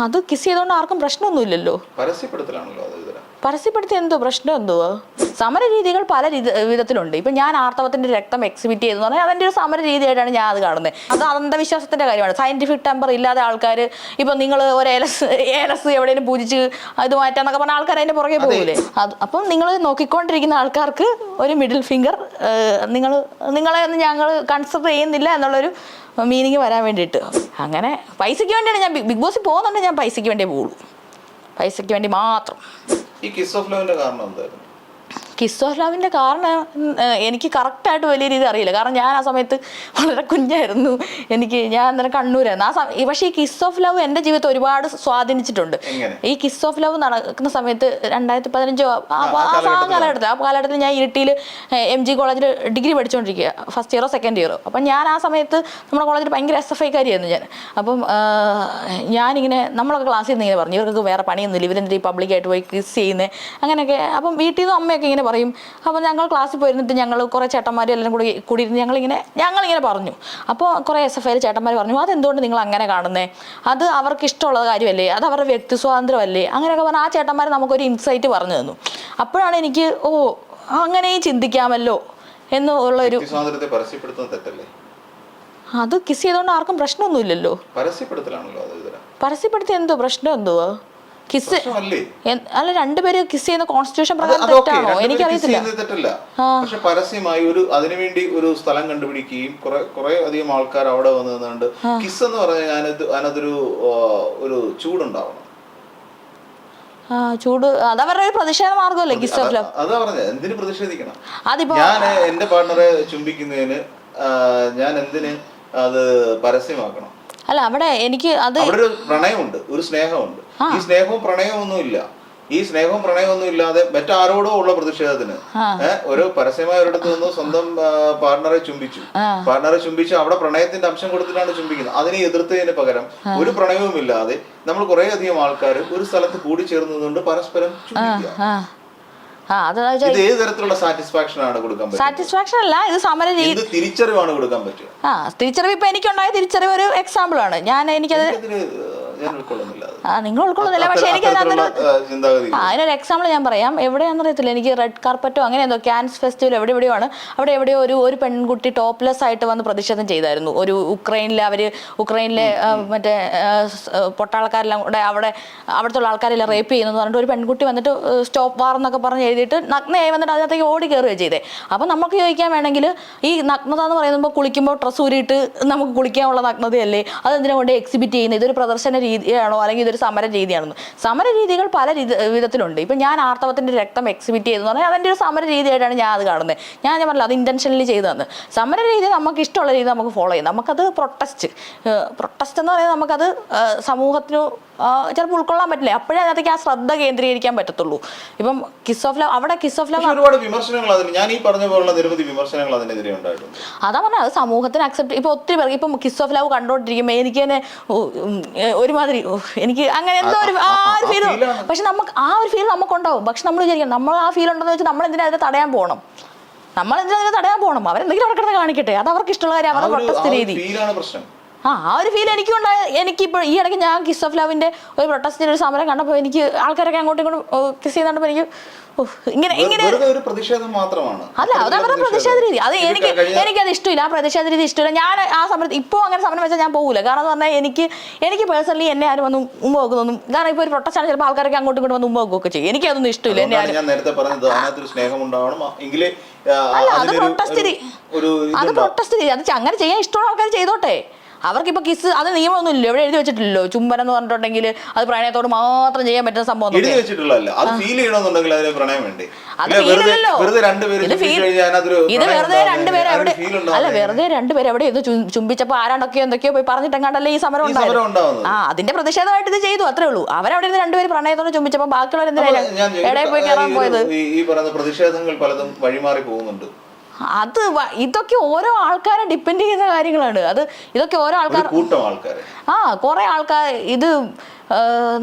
അത് കിസ് ചെയ്തുകൊണ്ട് ആർക്കും പ്രശ്നമൊന്നുമില്ലല്ലോ. പരസ്യപ്പെടുത്തി എന്തോ പ്രശ്നം എന്തുവാ? സമര രീതികൾ പല വിധത്തിലുണ്ട്. ഇപ്പം ഞാൻ ആർത്തവത്തിന്റെ രക്തം എക്സിബിറ്റ് ചെയ്തെന്ന് പറഞ്ഞാൽ അതിൻ്റെ ഒരു സമര രീതിയായിട്ടാണ് ഞാൻ അത് കാണുന്നത്. അത് അന്ധവിശ്വാസത്തിന്റെ കാര്യമാണ്. സയന്റിഫിക് ടെമ്പർ ഇല്ലാതെ ആൾക്കാർ ഇപ്പം നിങ്ങൾ ഒരു ഏലസ് എവിടെയെങ്കിലും പൂജിച്ച് ഇത് മാറ്റാന്നൊക്കെ പറഞ്ഞാൽ ആൾക്കാർ അതിന്റെ പുറകെ പോകൂലേ? അപ്പം നിങ്ങൾ നോക്കിക്കൊണ്ടിരിക്കുന്ന ആൾക്കാർക്ക് ഒരു മിഡിൽ ഫിംഗർ നിങ്ങളെ ഞങ്ങൾ കൺസിഡർ ചെയ്യുന്നില്ല എന്നുള്ളൊരു മീനിങ് വരാൻ വേണ്ടിയിട്ട്. അങ്ങനെ പൈസയ്ക്ക് വേണ്ടിയാണ് ഞാൻ ബിഗ് ബോസിൽ പോകുന്നുണ്ട്. ഞാൻ പൈസയ്ക്ക് വേണ്ടിയേ പോകുള്ളൂ, പൈസയ്ക്ക് വേണ്ടി മാത്രം. ഈ കിസ് ഓഫ് ലവിന്റെ കാരണം എന്തായിരുന്നു? കിസ് ഓഫ് ലവിൻ്റെ കാരണം എനിക്ക് കറക്റ്റായിട്ട് വലിയ രീതി അറിയില്ല. കാരണം ഞാൻ ആ സമയത്ത് വളരെ കുഞ്ഞായിരുന്നു. ഞാൻ അന്നേരം കണ്ണൂരായിരുന്നു പക്ഷേ ഈ കിസ് ഓഫ് ലവ് എൻ്റെ ജീവിതത്തെ ഒരുപാട് സ്വാധീനിച്ചിട്ടുണ്ട്. ഈ കിസ് ഓഫ് ലവ് നടക്കുന്ന സമയത്ത് 2015 ആ കാലഘട്ടത്തിൽ ഞാൻ ഇരിട്ടിയിൽ MG കോളേജിൽ ഡിഗ്രി പഠിച്ചുകൊണ്ടിരിക്കുക, ഫസ്റ്റ് ഇയറോ സെക്കൻഡ് ഇയറോ. അപ്പം ഞാൻ ആ സമയത്ത് നമ്മുടെ കോളേജിൽ ഭയങ്കര SFI കാരിയായിരുന്നു ഞാൻ. അപ്പം ഞാനിങ്ങനെ നമ്മളൊക്കെ ക്ലാസ്സിൽ നിന്ന് ഇങ്ങനെ പറഞ്ഞു, ഇവർക്ക് വേറെ പണിയൊന്നുമില്ല, ഇവരെന്തിനാ ഈ പബ്ലിക്കായിട്ട് പോയി കിസ് ചെയ്യുന്നത് അങ്ങനെയൊക്കെ. അപ്പം വീട്ടിൽ നിന്നും അമ്മയൊക്കെ ഇങ്ങനെ പറയും. അപ്പോൾ ഞങ്ങൾ ക്ലാസ്സിൽ പോയിരുന്നിട്ട് ഞങ്ങൾ കുറേ ചേട്ടന്മാരും എല്ലാം കൂടി ഇരുന്ന് ഞങ്ങളിങ്ങനെ പറഞ്ഞു. അപ്പോൾ കുറേ SFI ചേട്ടന്മാർ പറഞ്ഞു, അതെന്തുകൊണ്ട് നിങ്ങൾ അങ്ങനെ കാണുന്നേ, അത് അവർക്ക് ഇഷ്ടമുള്ള കാര്യമല്ലേ, അത് അവരുടെ വ്യക്തി സ്വാതന്ത്ര്യമല്ലേ, അങ്ങനെയൊക്കെ പറഞ്ഞാൽ ആ ചേട്ടന്മാർ നമുക്കൊരു ഇൻസൈറ്റ് പറഞ്ഞു തന്നു. അപ്പോഴാണ് എനിക്ക് അങ്ങനെയും ചിന്തിക്കാമല്ലോ എന്നുള്ളൊരു. അത് കിസ് ചെയ്തുകൊണ്ട് ആർക്കും പ്രശ്നമൊന്നുമില്ലല്ലോ. പരസ്യപ്പെടുത്തി എന്തോ പ്രശ്നം എന്തുവാ? കിസ് അല്ല, രണ്ടുപേര് കിസ് ചെയ്യുന്ന കോൺസ്റ്റിറ്റ്യൂഷൻ പ്രകാരം തെറ്റാണോ? എനിക്കറിയത്തില്ല. പക്ഷെ പരസ്യമായി അതിനുവേണ്ടി ഒരു സ്ഥലം കണ്ടുപിടിക്കുകയും കുറെ അധികം ആൾക്കാർ അവിടെ വന്ന് നിന്നുണ്ട്. കിസ് എന്ന് പറഞ്ഞാൽ അതിനകത്തൊരു ചൂടുണ്ടാവണം. ചൂട് അതവരുടെ ഒരു പ്രതിഷേധ മാർഗമല്ലേ കിസ് ഓഫ് ലവ്. അതാ പറഞ്ഞത്, എന്തിനു പ്രതിഷേധിക്കണം? ഞാൻ എന്റെ പാർട്ണറെ ചുംബിക്കുന്നതിന് ഞാൻ എന്തിന് അത് പരസ്യമാക്കണം? അല്ല, അവിടെ എനിക്ക് അവിടെ ഒരു പ്രണയമുണ്ട്, ഒരു സ്നേഹമുണ്ട്. ഈ സ്നേഹവും പ്രണയവും ഇല്ലാതെ മറ്റാരോടോ ഉള്ള പ്രതിഷേധത്തിന് ഒരു പരസ്യമായ ഒരിടത്ത് നിന്ന് സ്വന്തം പാർട്ണറെ ചുംബിച്ച് അവിടെ പ്രണയത്തിന്റെ അംശം കൊടുത്തിട്ടാണ് ചുംബിക്കുന്നത്. അതിനെ എതിർത്തതിന് പകരം ഒരു പ്രണയവും ഇല്ലാതെ നമ്മൾ കുറെ അധികം ആൾക്കാർ ഒരു സ്ഥലത്ത് കൂടിച്ചേർന്നതുകൊണ്ട് പരസ്പരം ചുംബിക്കുക. ഇത് ഏത് തരത്തിലുള്ള സാറ്റിസ്ഫാക്ഷൻ ആണ് കൊടുക്കാൻ പറ്റുക? സാറ്റിസ്ഫാക്ഷൻ അല്ല, ഇത് സമര രീതി, തിരിച്ചറിവാണ് കൊടുക്കാൻ പറ്റുക. തിരിച്ചറിവ് ഇപ്പൊ എനിക്കുണ്ടായ തിരിച്ചറിവ് ഒരു എക്സാമ്പിൾ ആണ്. എനിക്കത് നിങ്ങൾ ഉൾക്കൊള്ളുന്നില്ല, പക്ഷെ എനിക്ക് അതിനൊരു എക്സാമ്പിൾ ഞാൻ പറയാം. എവിടെയാണെന്നറിയത്തില്ല, എനിക്ക് റെഡ് കാർപ്പറ്റോ അങ്ങനെ എന്തോ ക്യാൻസ് ഫെസ്റ്റിവൽ എവിടെയോ ആണ്. അവിടെ എവിടെയോ ഒരു പെൺകുട്ടി ടോപ്ലെസ് ആയിട്ട് വന്ന് പ്രതിഷേധം ചെയ്തായിരുന്നു. ഒരു ഉക്രൈനിലെ മറ്റേ പൊട്ടാൾക്കാരെല്ലാം കൂടെ അവിടുത്തെ ആൾക്കാരെല്ലാം റേപ്പ് ചെയ്യുന്നു പറഞ്ഞിട്ട് ഒരു പെൺകുട്ടി വന്നിട്ട് സ്റ്റോപ്പ് വാർ എന്നൊക്കെ പറഞ്ഞ് എഴുതിയിട്ട് നഗ്നയായി വന്നിട്ട് അതിനകത്തേക്ക് ഓടി കയറുകയാണ് ചെയ്തേ. അപ്പം നമുക്ക് ചോദിക്കാൻ വേണമെങ്കിൽ ഈ നഗ്നത എന്ന് പറയുമ്പോൾ കുളിക്കുമ്പോൾ ഡ്രസ്സ് ഊരിയിട്ട് നമുക്ക് കുളിക്കാനുള്ള നഗ്നതയല്ലേ, അതെന്തിനാ കൊണ്ട് എക്സിബിറ്റ് ചെയ്യുന്നത്? ഇതൊരു പ്രദർശന രീതിയാണോ അല്ലെങ്കിൽ ഇതൊരു സമര രീതിയാണെന്ന്? സമര രീതികൾ പല വിധത്തിലുണ്ട്. ഇപ്പം ഞാൻ ആർത്തവത്തിന്റെ രക്തം എക്സിബിറ്റ് ചെയ്തെന്ന് പറഞ്ഞാൽ അതിൻ്റെ ഒരു സമര രീതിയായിട്ടാണ് ഞാൻ അത് കാണുന്നത്. ഞാൻ പറഞ്ഞില്ല, അത് ഇന്റൻഷനലി ചെയ്തതെന്ന്. സമര രീതി നമുക്ക് ഇഷ്ടമുള്ള രീതി നമുക്ക് ഫോളോ ചെയ്യാം. നമുക്കത് പ്രൊട്ടസ്റ്റ് എന്ന് പറയുന്നത് നമുക്കത് സമൂഹത്തിന് ചിലപ്പോൾ ഉൾക്കൊള്ളാൻ പറ്റില്ല. അപ്പോഴേ അതിനകത്തേക്ക് ആ ശ്രദ്ധ കേന്ദ്രീകരിക്കാൻ പറ്റത്തുള്ളൂ. ഇപ്പം കിസ് ഓഫ് ലവ്, അവിടെ കിസ് ഓഫ് ലവ് ഒരുപാട് വിമർശനങ്ങൾ ഞാൻ ഈ പറഞ്ഞ പോലുള്ള നിരവധി വിമർശനങ്ങൾ അതിനെതിരെ ഉണ്ടായിട്ടുണ്ട്. അതാ പറഞ്ഞത്, അത് സമൂഹത്തിന് അക്സെപ്റ്റ്. ഇപ്പൊ ഒത്തിരി പേർക്ക് ഇപ്പം കിസ് ഓഫ് ലവ് കണ്ടോണ്ടിരിക്കുമ്പോൾ എനിക്ക് തന്നെ ഒരുമാതിരി എനിക്ക് അങ്ങനെ എന്തോ ഒരു ഫീൽ. പക്ഷെ നമുക്ക് ആ ഒരു ഫീൽ നമുക്കുണ്ടാവും. പക്ഷെ നമ്മൾ വിചാരിക്കണം, നമ്മൾ ആ ഫീൽ ഉണ്ടെന്ന് വെച്ചാൽ നമ്മൾ എന്തിനാ അതിനെ തടയാൻ പോകണം? അവരെന്തെങ്കിലും അവിടെ കിടന്ന് കാണിക്കട്ടെ, അത് അവർക്ക് ഇഷ്ടമുള്ള കാര്യം, അവരുടെ പ്രൊട്ടസ്റ്റ് രീതി. ആ ഒരു ഫീൽ എനിക്കുണ്ടായ. എനിക്കിപ്പോൾ ഈ ഇടയ്ക്ക് ഞാൻ കിസ് ഓഫ് ലവിന്റെ ഒരു പ്രൊട്ടസ്റ്റിന്റെ ഒരു സമരം കണ്ടപ്പോൾ എനിക്ക് ആൾക്കാരൊക്കെ അങ്ങോട്ടും ഇങ്ങോട്ടും കിസ് ചെയ്യുന്നുണ്ടപ്പോൾ എനിക്ക് ഒരു പ്രതിഷേധം മാത്രമാണ്. അല്ല, അതവരുടെ പ്രതിഷേധ രീതി. അത് എനിക്കത് ഇഷ്ടമില്ല, ആ പ്രതിഷേധ രീതി ഇഷ്ടമില്ല. ഞാൻ ആ സമരത്ത് ഇപ്പോൾ അങ്ങനെ സമരം വെച്ചാൽ ഞാൻ പോകില്ല. കാരണം എന്ന് പറഞ്ഞാൽ എനിക്ക് പേഴ്സണലി എന്നെ ആരും വന്ന് ഉമ്മ വെക്കുന്നൊന്നും, കാരണം ഇപ്പോൾ ഒരു പ്രൊട്ടസ്റ്റാണ്, ചിലപ്പോൾ ആൾക്കാരൊക്കെ അങ്ങോട്ടും ഇങ്ങോട്ട് വന്ന് ഉമ്മ വെക്കുകയൊക്കെ ചെയ്യും. എനിക്കതൊന്നും ഇഷ്ടമില്ല. ഞാൻ നേരത്തെ പറഞ്ഞത് അതിനകത്തൊരു സ്നേഹം ഉണ്ടാവണം. അത് പ്രൊട്ടസ്റ്റ് രീതി. അത് അങ്ങനെ ചെയ്യാൻ ഇഷ്ടമുള്ള ആൾക്കാർ ചെയ്തോട്ടെ. അവർക്കിപ്പോ കിസ് അത് നിയമമൊന്നും ഇല്ല, എവിടെ എഴുതി വെച്ചിട്ടില്ലല്ലോ. ചുംബനം എന്ന് പറഞ്ഞിട്ടുണ്ടെങ്കിൽ അത് പ്രണയത്തോട് മാത്രം ചെയ്യാൻ പറ്റുന്ന സംഭവം. അത് ഫീൽ ചെയ്യണമെന്നുണ്ടെങ്കിൽ അതിന് പ്രണയം വേണ്ടേ? ഇത് വെറുതെ രണ്ടുപേരെ എവിടെ അല്ല വെറുതെ രണ്ടുപേരെ എവിടെ ഇത് ചുംബിച്ചപ്പോ ആരാണ്ടൊക്കെയോ എന്തൊക്കെയോ പോയി പറഞ്ഞിട്ടെങ്ങാണ്ടല്ലേ ഈ സമരം ഉണ്ടായിരുന്നു. അതിന്റെ പ്രതിഷേധമായിട്ട് ഇത് ചെയ്തു, അത്രേ ഉള്ളൂ. അവരവിടെ ഇരുന്ന് രണ്ടുപേര് പ്രണയത്തോട് ചുംബിച്ചപ്പോ ബാക്കിയുള്ളവർ എന്തിനാ ഇടയിൽ പോയി കയറാൻ പോയത്? ഈ പറയുന്ന പ്രതിഷേധങ്ങൾ പലതും വഴിമാറി പോകുന്നുണ്ട്. ഇതൊക്കെ ഓരോ ആൾക്കാരെ ഡിപ്പെൻഡ് ചെയ്യുന്ന കാര്യങ്ങളാണ്. ഇതൊക്കെ ഓരോ ആൾക്കാർ, കുറെ ആൾക്കാർ ഇത്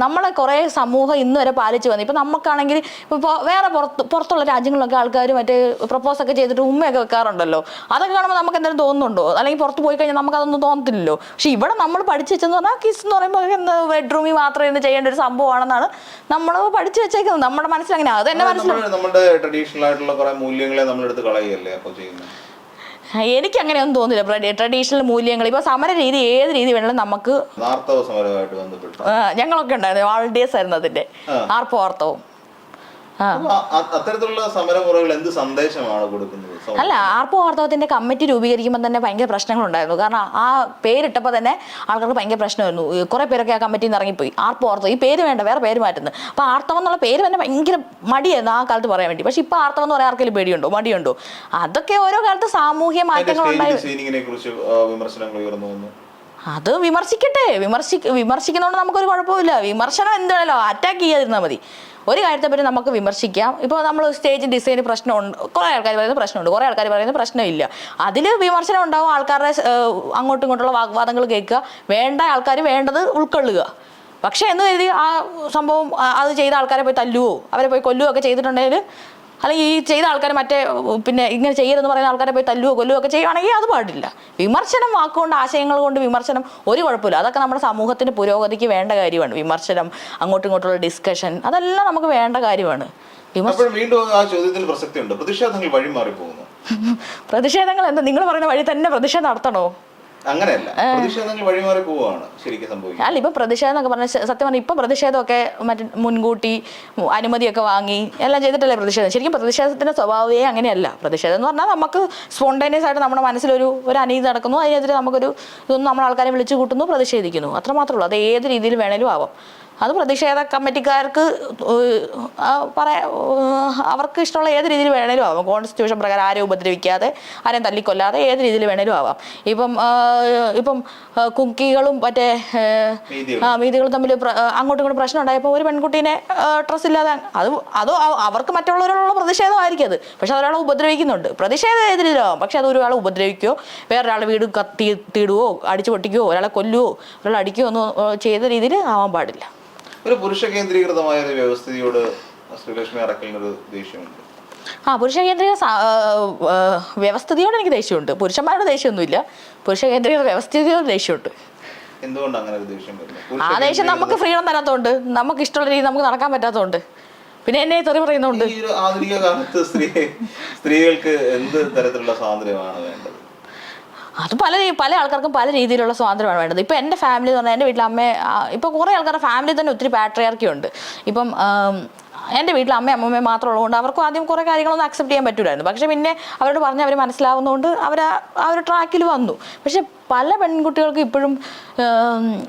നമ്മളെ കുറേ സമൂഹം ഇന്ന് വരെ പാലിച്ചു വന്നു. ഇപ്പം നമുക്കാണെങ്കിൽ ഇപ്പോൾ വേറെ പുറത്തുള്ള രാജ്യങ്ങളിലൊക്കെ ആൾക്കാർ മറ്റേ പ്രപ്പോസൊക്കെ ചെയ്തിട്ട് ഉമ്മയൊക്കെ വെക്കാറുണ്ടല്ലോ. അതൊക്കെ കാണുമ്പോൾ നമുക്ക് എന്തെങ്കിലും തോന്നുന്നുണ്ടോ? അല്ലെങ്കിൽ പുറത്ത് പോയി കഴിഞ്ഞാൽ നമുക്കതൊന്നും തോന്നത്തില്ലല്ലോ. പക്ഷെ ഇവിടെ നമ്മൾ പഠിച്ചു വെച്ചെന്ന് പറഞ്ഞാൽ കിസ് എന്ന് പറയുമ്പോൾ എന്താ ബെഡ്റൂമിൽ മാത്രം ഇന്ന് ചെയ്യേണ്ട ഒരു സംഭവമാണെന്നാണ് നമ്മൾ പഠിച്ചു വെച്ചേക്കുന്നത്. നമ്മുടെ മനസ്സിൽ അങ്ങനെ അത് തന്നെ മനസ്സിലാവും. നമ്മുടെ ട്രഡീഷണൽ ആയിട്ടുള്ള കുറെ മൂല്യങ്ങളെ നമ്മളെടുത്ത് കളയല്ലേ അപ്പോൾ ചെയ്യുന്നത്? എനിക്ക് അങ്ങനെയൊന്നും തോന്നില്ല. ട്രഡീഷണൽ മൂല്യങ്ങൾ ഇപ്പൊ സമര രീതി ഏത് രീതി വേണമെങ്കിലും നമുക്ക് ഞങ്ങളൊക്കെ ഉണ്ടായിരുന്നു. വാളണ്ടിയേഴ്സ് ആയിരുന്നു അതിന്റെ ആർപ്പവാർത്തവും. അത്തരത്തിലുള്ള സമരമുറകൾ എന്ത് സന്ദേശമാണ് കൊടുക്കുന്നത്? അല്ല, ആർപ്പവാർത്തവത്തിന്റെ കമ്മിറ്റി രൂപീകരിക്കുമ്പോൾ തന്നെ ഭയങ്കര പ്രശ്നങ്ങളുണ്ടായിരുന്നു. കാരണം ആ പേരിട്ടപ്പോൾ തന്നെ ആൾക്കാർക്ക് ഭയങ്കര പ്രശ്നമായിരുന്നു. കുറെ പേരൊക്കെ ആ കമ്മിറ്റിയിൽ നിന്ന് ഇറങ്ങിപ്പോയി. ആർപ്പവാർത്തവം, ഈ പേര് വേണ്ട, വേറെ പേര് മാറ്റുന്നത്. അപ്പോൾ ആർത്തവം എന്നുള്ള പേര് തന്നെ ഭയങ്കര മടിയായിരുന്നു ആ കാലത്ത് പറയാൻ വേണ്ടി. പക്ഷെ ഇപ്പൊ ആർത്തവം എന്ന് പറയാൻ ആർക്കെങ്കിലും പേടിയുണ്ടോ, മടിയുണ്ടോ? അതൊക്കെ ഓരോ കാലത്ത് സാമൂഹ്യ മാറ്റങ്ങൾ ഉണ്ടായി. അത് വിമർശിക്കട്ടെ, വിമർശിക്കുന്നതുകൊണ്ട് നമുക്കൊരു കുഴപ്പമില്ല. വിമർശനം എന്താണല്ലോ, അറ്റാക്ക് ചെയ്യാതിരുന്നാൽ മതി. ഒരു കാര്യത്തെപ്പറ്റി നമുക്ക് വിമർശിക്കാം. ഇപ്പോൾ നമ്മൾ സ്റ്റേജ് ഡിസൈന് പ്രശ്നമുണ്ട്, കുറേ ആൾക്കാർ പറയുന്ന പ്രശ്നമുണ്ട്, കുറേ ആൾക്കാർ പറയുന്ന പ്രശ്നമില്ല. അതിൽ വിമർശനം ഉണ്ടാവും. ആൾക്കാരുടെ അങ്ങോട്ടും ഇങ്ങോട്ടുള്ള വാഗ്വാദങ്ങൾ കേൾക്കുക, വേണ്ട ആൾക്കാർ വേണ്ടത് ഉൾക്കൊള്ളുക. പക്ഷേ എന്ന് കരുതി ആ സംഭവം അത് ചെയ്ത ആൾക്കാരെ പോയി തല്ലുവോ അവരെ പോയി കൊല്ലുവോ ഒക്കെ ചെയ്തിട്ടുണ്ടെങ്കിൽ, അല്ലെങ്കിൽ ഈ ചെയ്ത ആൾക്കാർ മറ്റേ പിന്നെ ഇങ്ങനെ ചെയ്യരുതെന്ന് പറയുന്ന ആൾക്കാരെ പോയി തല്ലുവോ കൊല്ലുവോ ഒക്കെ ചെയ്യുകയാണെങ്കിൽ അത് പാടില്ല. വിമർശനം വാക്കുകൊണ്ട് ആശയങ്ങൾ കൊണ്ട് വിമർശനം ഒരു കുഴപ്പമില്ല. അതൊക്കെ നമ്മുടെ സമൂഹത്തിൻ്റെ പുരോഗതിക്ക് വേണ്ട കാര്യമാണ്. വിമർശനം, അങ്ങോട്ടും ഇങ്ങോട്ടുള്ള ഡിസ്കഷൻ, അതെല്ലാം നമുക്ക് വേണ്ട കാര്യമാണ്. പ്രതിഷേധങ്ങൾ എന്താ നിങ്ങൾ പറയുന്ന വഴി തന്നെ പ്രതിഷേധം നടത്തണോ? അങ്ങനെയല്ല, പ്രതിഷേധങ്ങൾ വഴിമാറി പോവാണ് ശരിക്കും സംഭവിക്കുന്നത്. അല്ല, ഇപ്പൊ പ്രതിഷേധം എന്നൊക്കെ പറഞ്ഞാൽ സത്യം പറഞ്ഞാൽ ഇപ്പൊ പ്രതിഷേധമൊക്കെ മറ്റേ മുൻകൂട്ടി അനുമതിയൊക്കെ വാങ്ങി എല്ലാം ചെയ്തിട്ടല്ലേ പ്രതിഷേധം. ശരിക്കും പ്രതിഷേധത്തിന്റെ സ്വഭാവമേ അങ്ങനെയല്ല. പ്രതിഷേധം എന്ന് പറഞ്ഞാൽ നമുക്ക് സ്പോണ്ടേനിയസ് ആയിട്ട് നമ്മുടെ മനസ്സിലൊരു അനീതി നടക്കുന്നു, അതിനെതിരെ നമുക്കൊരു ഇതൊന്നും നമ്മൾ ആൾക്കാരെ വിളിച്ചു കൂട്ടുന്നു, പ്രതിഷേധിക്കുന്നു, അത്രമാത്രമേ ഉള്ളൂ. അത് ഏത് രീതിയിൽ വേണേലും ആവാം. അത് പ്രതിഷേധ കമ്മിറ്റിക്കാർക്ക് അവർക്ക് ഇഷ്ടമുള്ള ഏത് രീതിയിൽ വേണേലും ആവാം. കോൺസ്റ്റിറ്റ്യൂഷൻ പ്രകാരം ആരെയും ഉപദ്രവിക്കാതെ, ആരെയും തല്ലിക്കൊല്ലാതെ ഏത് രീതിയിൽ വേണേലും ആവാം. ഇപ്പം കുക്കികളും മറ്റേ മീതികളും തമ്മിൽ അങ്ങോട്ടും ഇങ്ങോട്ടും പ്രശ്നം ഉണ്ടായപ്പോൾ ഒരു പെൺകുട്ടീനെ ഡ്രസ്സ് ഇല്ലാതെ അത് അവർക്ക് മറ്റുള്ളവരോടുള്ള പ്രതിഷേധമായിരിക്കും അത്. പക്ഷെ അതൊരാളെ ഉപദ്രവിക്കുന്നുണ്ട്. പ്രതിഷേധം ഏത് രീതിയിലാവാം. പക്ഷെ അത് ഒരാളെ ഉപദ്രവിക്കുകയോ വേറൊരാളെ വീട് തീടുകയോ അടിച്ചു പൊട്ടിക്കുകയോ ഒരാളെ കൊല്ലുകയോ ഒരാളെ അടിക്കുകയോ ഒന്നും ചെയ്ത രീതിയിൽ ആവാൻ പാടില്ല. ഒരു പുരുഷ കേന്ദ്രീകൃതമായ ഒരു വ്യവസ്ഥയോട് ശ്രീലക്ഷ്മി അറക്കലിനൊരു ദേഷ്യമുണ്ട്. പുരുഷ കേന്ദ്രീകൃത വ്യവസ്ഥയോട് എനിക്ക് ദേഷ്യമുണ്ട്. പുരുഷന്മാരുടെ ദേഷ്യമൊന്നുമില്ല. പുരുഷ കേന്ദ്രീകൃത വ്യവസ്ഥയോട് ദേഷ്യമുണ്ട്. എന്തുകൊണ്ട് അങ്ങനെ ഒരു ദേഷ്യം വരുന്നു? ആ ദേഷ്യം നമുക്ക് ഫ്രീഡം തരാത്തതുകൊണ്ട്, നമുക്ക് ഇഷ്ടമുള്ള രീതി നമുക്ക് നടക്കാൻ പറ്റാത്തതുകൊണ്ട്, പിന്നെ എന്നെ തെറി പറയുന്നുണ്ട്. ഈ ഒരു ആധുനിക കാലത്ത് സ്ത്രീകൾക്ക് എന്ത് തരത്തിലുള്ള സ്വാതന്ത്ര്യമാണ് വേണ്ടത്? അത് പല ആൾക്കാർക്കും പല രീതിയിലുള്ള സ്വാതന്ത്ര്യമാണ് വേണ്ടത്. ഇപ്പം എൻ്റെ ഫാമിലി എന്ന് പറഞ്ഞാൽ എൻ്റെ വീട്ടിൽ ഇപ്പം കുറേ ആൾക്കാരുടെ ഫാമിലി തന്നെ ഒത്തിരി പാട്രിയാർക്കി ഉണ്ട്. ഇപ്പം എൻ്റെ വീട്ടിൽ അമ്മയും മാത്രമുള്ളതുകൊണ്ട് അവർക്കും ആദ്യം കുറേ കാര്യങ്ങളൊന്നും അക്സെപ്റ്റ് ചെയ്യാൻ പറ്റില്ലായിരുന്നു. പക്ഷേ പിന്നെ അവരോട് പറഞ്ഞ് അവർ മനസ്സിലാവുന്നതുകൊണ്ട് ആ ഒരു ട്രാക്കിൽ വന്നു. പക്ഷെ പല പെൺകുട്ടികൾക്കും ഇപ്പോഴും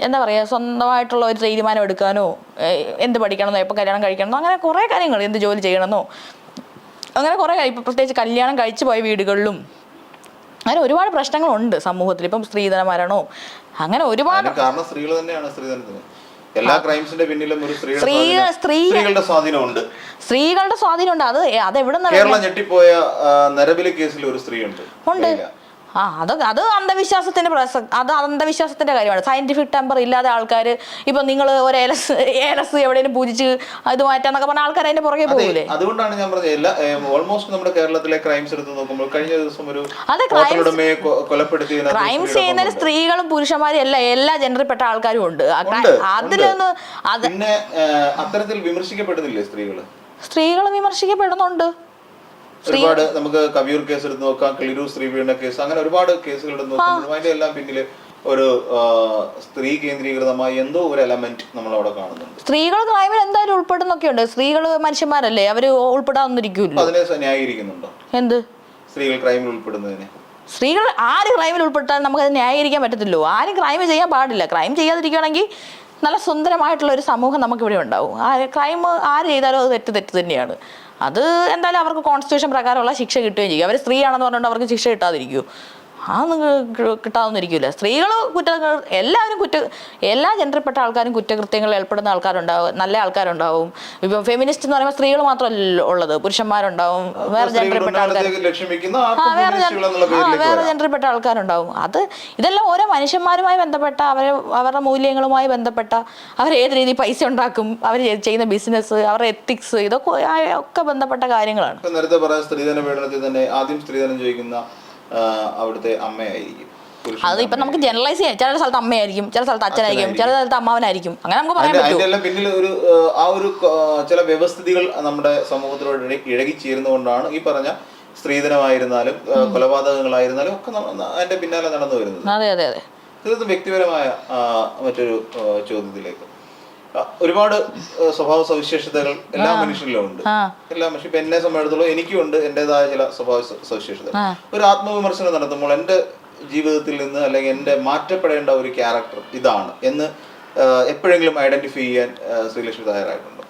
എന്താ പറയുക, സ്വന്തമായിട്ടുള്ള ഒരു തീരുമാനം എടുക്കാനോ, എന്ത് പഠിക്കണമെന്നോ, എപ്പോൾ കല്യാണം കഴിക്കണമെന്നോ, അങ്ങനെ കുറേ കാര്യങ്ങൾ, എന്ത് ജോലി ചെയ്യണമെന്നോ, അങ്ങനെ കുറേ ഇപ്പം പ്രത്യേകിച്ച് കല്യാണം കഴിച്ചു പോയ വീടുകളിലും അങ്ങനെ ഒരുപാട് പ്രശ്നങ്ങളുണ്ട് സമൂഹത്തിൽ. ഇപ്പം സ്ത്രീധന മരണോ, അങ്ങനെ ഒരുപാട്. കാരണം സ്ത്രീകൾ തന്നെയാണ് സ്ത്രീധനത്തിന് എല്ലാ ക്രൈംസിന്റെ പിന്നിലും ഒരു സ്ത്രീകളുടെ സ്വാധീനമുണ്ട്. സ്ത്രീകളുടെ സ്വാധീനമുണ്ട്. അത് എവിടെ നിന്ന്? കേരളം ഞെട്ടിപ്പോയ നരബലി കേസിൽ ഒരു സ്ത്രീ ഉണ്ട്. അത് അന്ധവിശ്വാസത്തിന്റെ കാര്യമാണ്. സയന്റിഫിക് ടെമ്പർ ഇല്ലാതെ ആൾക്കാർ ഇപ്പൊ നിങ്ങൾ ഒരു ഏലസ് എവിടെയും പൂജിച്ച് ഇത് മാറ്റാന്നൊക്കെ പറഞ്ഞ ആൾക്കാർ അതിന്റെ പുറകെ പോകൂലേ? അതുകൊണ്ടാണ് ഞാൻ പറഞ്ഞത് ഓൾമോസ്റ്റ് നമ്മുടെ കേരളത്തിലെ ക്രൈംസ് എടുത്ത് നോക്കുമ്പോൾ കഴിഞ്ഞ ദിവസം ഒരു കൊലപ്പെടുത്തി ക്രൈംസ് ചെയ്യുന്ന സ്ത്രീകളും പുരുഷന്മാരും എല്ലാ ജെൻഡറിൽപ്പെട്ട ആൾക്കാരും ഉണ്ട്. അതിലൊന്ന് പിന്നെ അത്തരത്തിൽ വിമർശിക്കപ്പെടുന്നില്ലേ സ്ത്രീകൾ വിമർശിക്കപ്പെടുന്നുണ്ട്. ഒരുപാട് നമുക്ക് കവിയൂർ കേസ് എടുത്ത് നോക്കാം, കിളിരൂർ സ്ത്രീപീഡന കേസ്, അങ്ങനെ ഒരുപാട് കേസുകൾ എടുത്ത് നോക്കുമ്പോൾ അതിന്റെ എല്ലാം പിന്നില് ഒരു സ്ത്രീ കേന്ദ്രീകൃതമായ എന്തോ ഒരു എലമെന്റ് നമ്മൾ അവിടെ കാണുന്നുണ്ട്. സ്ത്രീകൾ ക്രൈമിൽ എന്തായാലും ഉൾപ്പെടുന്നൊക്കെയുണ്ട്. സ്ത്രീകൾ മനുഷ്യന്മാരല്ലേ, അവര് ഉൾപ്പെടാന്നിരിക്കുമല്ലോ. അതിനെ ന്യായീകരിക്കുന്നുണ്ടോ? എന്ത് സ്ത്രീകൾ ക്രൈമിൽ ഉൾപ്പെടുന്നതിനെ? സ്ത്രീകൾ ആര് ക്രൈമിൽ ഉൾപ്പെട്ടാൽ നമുക്കത് ന്യായീകരിക്കാൻ പറ്റത്തില്ലോ. ആരും ക്രൈം ചെയ്യാൻ പാടില്ല. ക്രൈം ചെയ്യാതിരിക്കുകയാണെങ്കിൽ നല്ല സുന്ദരമായിട്ടുള്ള ഒരു സമൂഹം നമുക്കിവിടെ ഉണ്ടാവും. ക്രൈം ആര് ചെയ്താലും അത് തെറ്റ് തന്നെയാണ്. അത് എന്തായാലും അവർക്ക് കോൺസ്റ്റിറ്റ്യൂഷൻ പ്രകാരമുള്ള ശിക്ഷ കിട്ടുകയും ചെയ്യും. അവർ സ്ത്രീയാണെന്ന് പറഞ്ഞുകൊണ്ട് അവർക്ക് ശിക്ഷ കിട്ടാതിരിക്കുമോ? അതൊന്നും കിട്ടാവുന്നിരിക്കില്ല. സ്ത്രീകൾ എല്ലാവരും എല്ലാ ജനറിൽപ്പെട്ട ആൾക്കാരും കുറ്റകൃത്യങ്ങളിൽ ഏർപ്പെടുന്ന ആൾക്കാരുണ്ടാവും, നല്ല ആൾക്കാരുണ്ടാവും. ഇപ്പം ഫെമിനിസ്റ്റ് എന്ന് പറയുമ്പോൾ സ്ത്രീകൾ മാത്രമല്ല ഉള്ളത്, പുരുഷന്മാരുണ്ടാവും, വേറെ ജനറിൽപ്പെട്ട ആൾക്കാർ, വേറെ ജനറിൽപ്പെട്ട ആൾക്കാരുണ്ടാവും. ഇതെല്ലാം ഓരോ മനുഷ്യന്മാരുമായി ബന്ധപ്പെട്ട അവരുടെ മൂല്യങ്ങളുമായി ബന്ധപ്പെട്ട അവർ ഏത് രീതിയിൽ പൈസ ഉണ്ടാക്കും, അവർ ചെയ്യുന്ന ബിസിനസ്, അവരുടെ എത്തിക്സ്, ഇതൊക്കെ ഒക്കെ ബന്ധപ്പെട്ട കാര്യങ്ങളാണ്. നേരത്തെ പറയാൻ സ്ത്രീധന പീഡനത്തിൽ തന്നെ ആദ്യം സ്ത്രീധനം ചോദിക്കുന്ന അവിടുത്തെ അമ്മയായിരിക്കും. അത് ഇപ്പൊ നമുക്ക് ജനറലൈസ് ചെയ്യാം. ചില സ്ഥലത്ത് അമ്മയായിരിക്കും, ചില സ്ഥലത്ത് അച്ഛനായിരിക്കും, ചില സ്ഥലത്ത് അമ്മാവനായിരിക്കും, അങ്ങനെ നമുക്ക് പറയാൻ പറ്റും. അതിന്റെ പിന്നിൽ ഒരു ചില വ്യവസ്ഥിതികൾ നമ്മുടെ സമൂഹത്തിലൂടെ ഇഴകിച്ചേരുന്നതുകൊണ്ടാണ് ഈ പറഞ്ഞ സ്ത്രീധനമായിരുന്നാലും കൊലപാതകങ്ങളായിരുന്നാലും ഒക്കെ അതിന്റെ പിന്നാലെ നടന്നു വരുന്നത്. അതെ അതെ അതെ. തീർത്തും വ്യക്തിപരമായ മറ്റൊരു ചോദ്യത്തിലേക്ക്, ഒരുപാട് സ്വഭാവ സവിശേഷതകൾ എല്ലാ മനുഷ്യരിലും ഉണ്ട്. എല്ലാ മനുഷ്യരും ഇപ്പൊ എന്നെ സംബന്ധിച്ചിടത്തോളം എനിക്കും ഉണ്ട് എന്റേതായ ചില സ്വഭാവ സവിശേഷതകൾ. ഒരു ആത്മവിമർശനം നടത്തുമ്പോൾ എന്റെ ജീവിതത്തിൽ നിന്ന് അല്ലെങ്കിൽ എന്റെ മാറ്റപ്പെടേണ്ട ഒരു ക്യാരക്ടർ ഇതാണ് എന്ന് എപ്പോഴെങ്കിലും ഐഡന്റിഫൈ ചെയ്യാൻ ശ്രീലക്ഷ്മി തയ്യാറായിട്ടുണ്ടോ?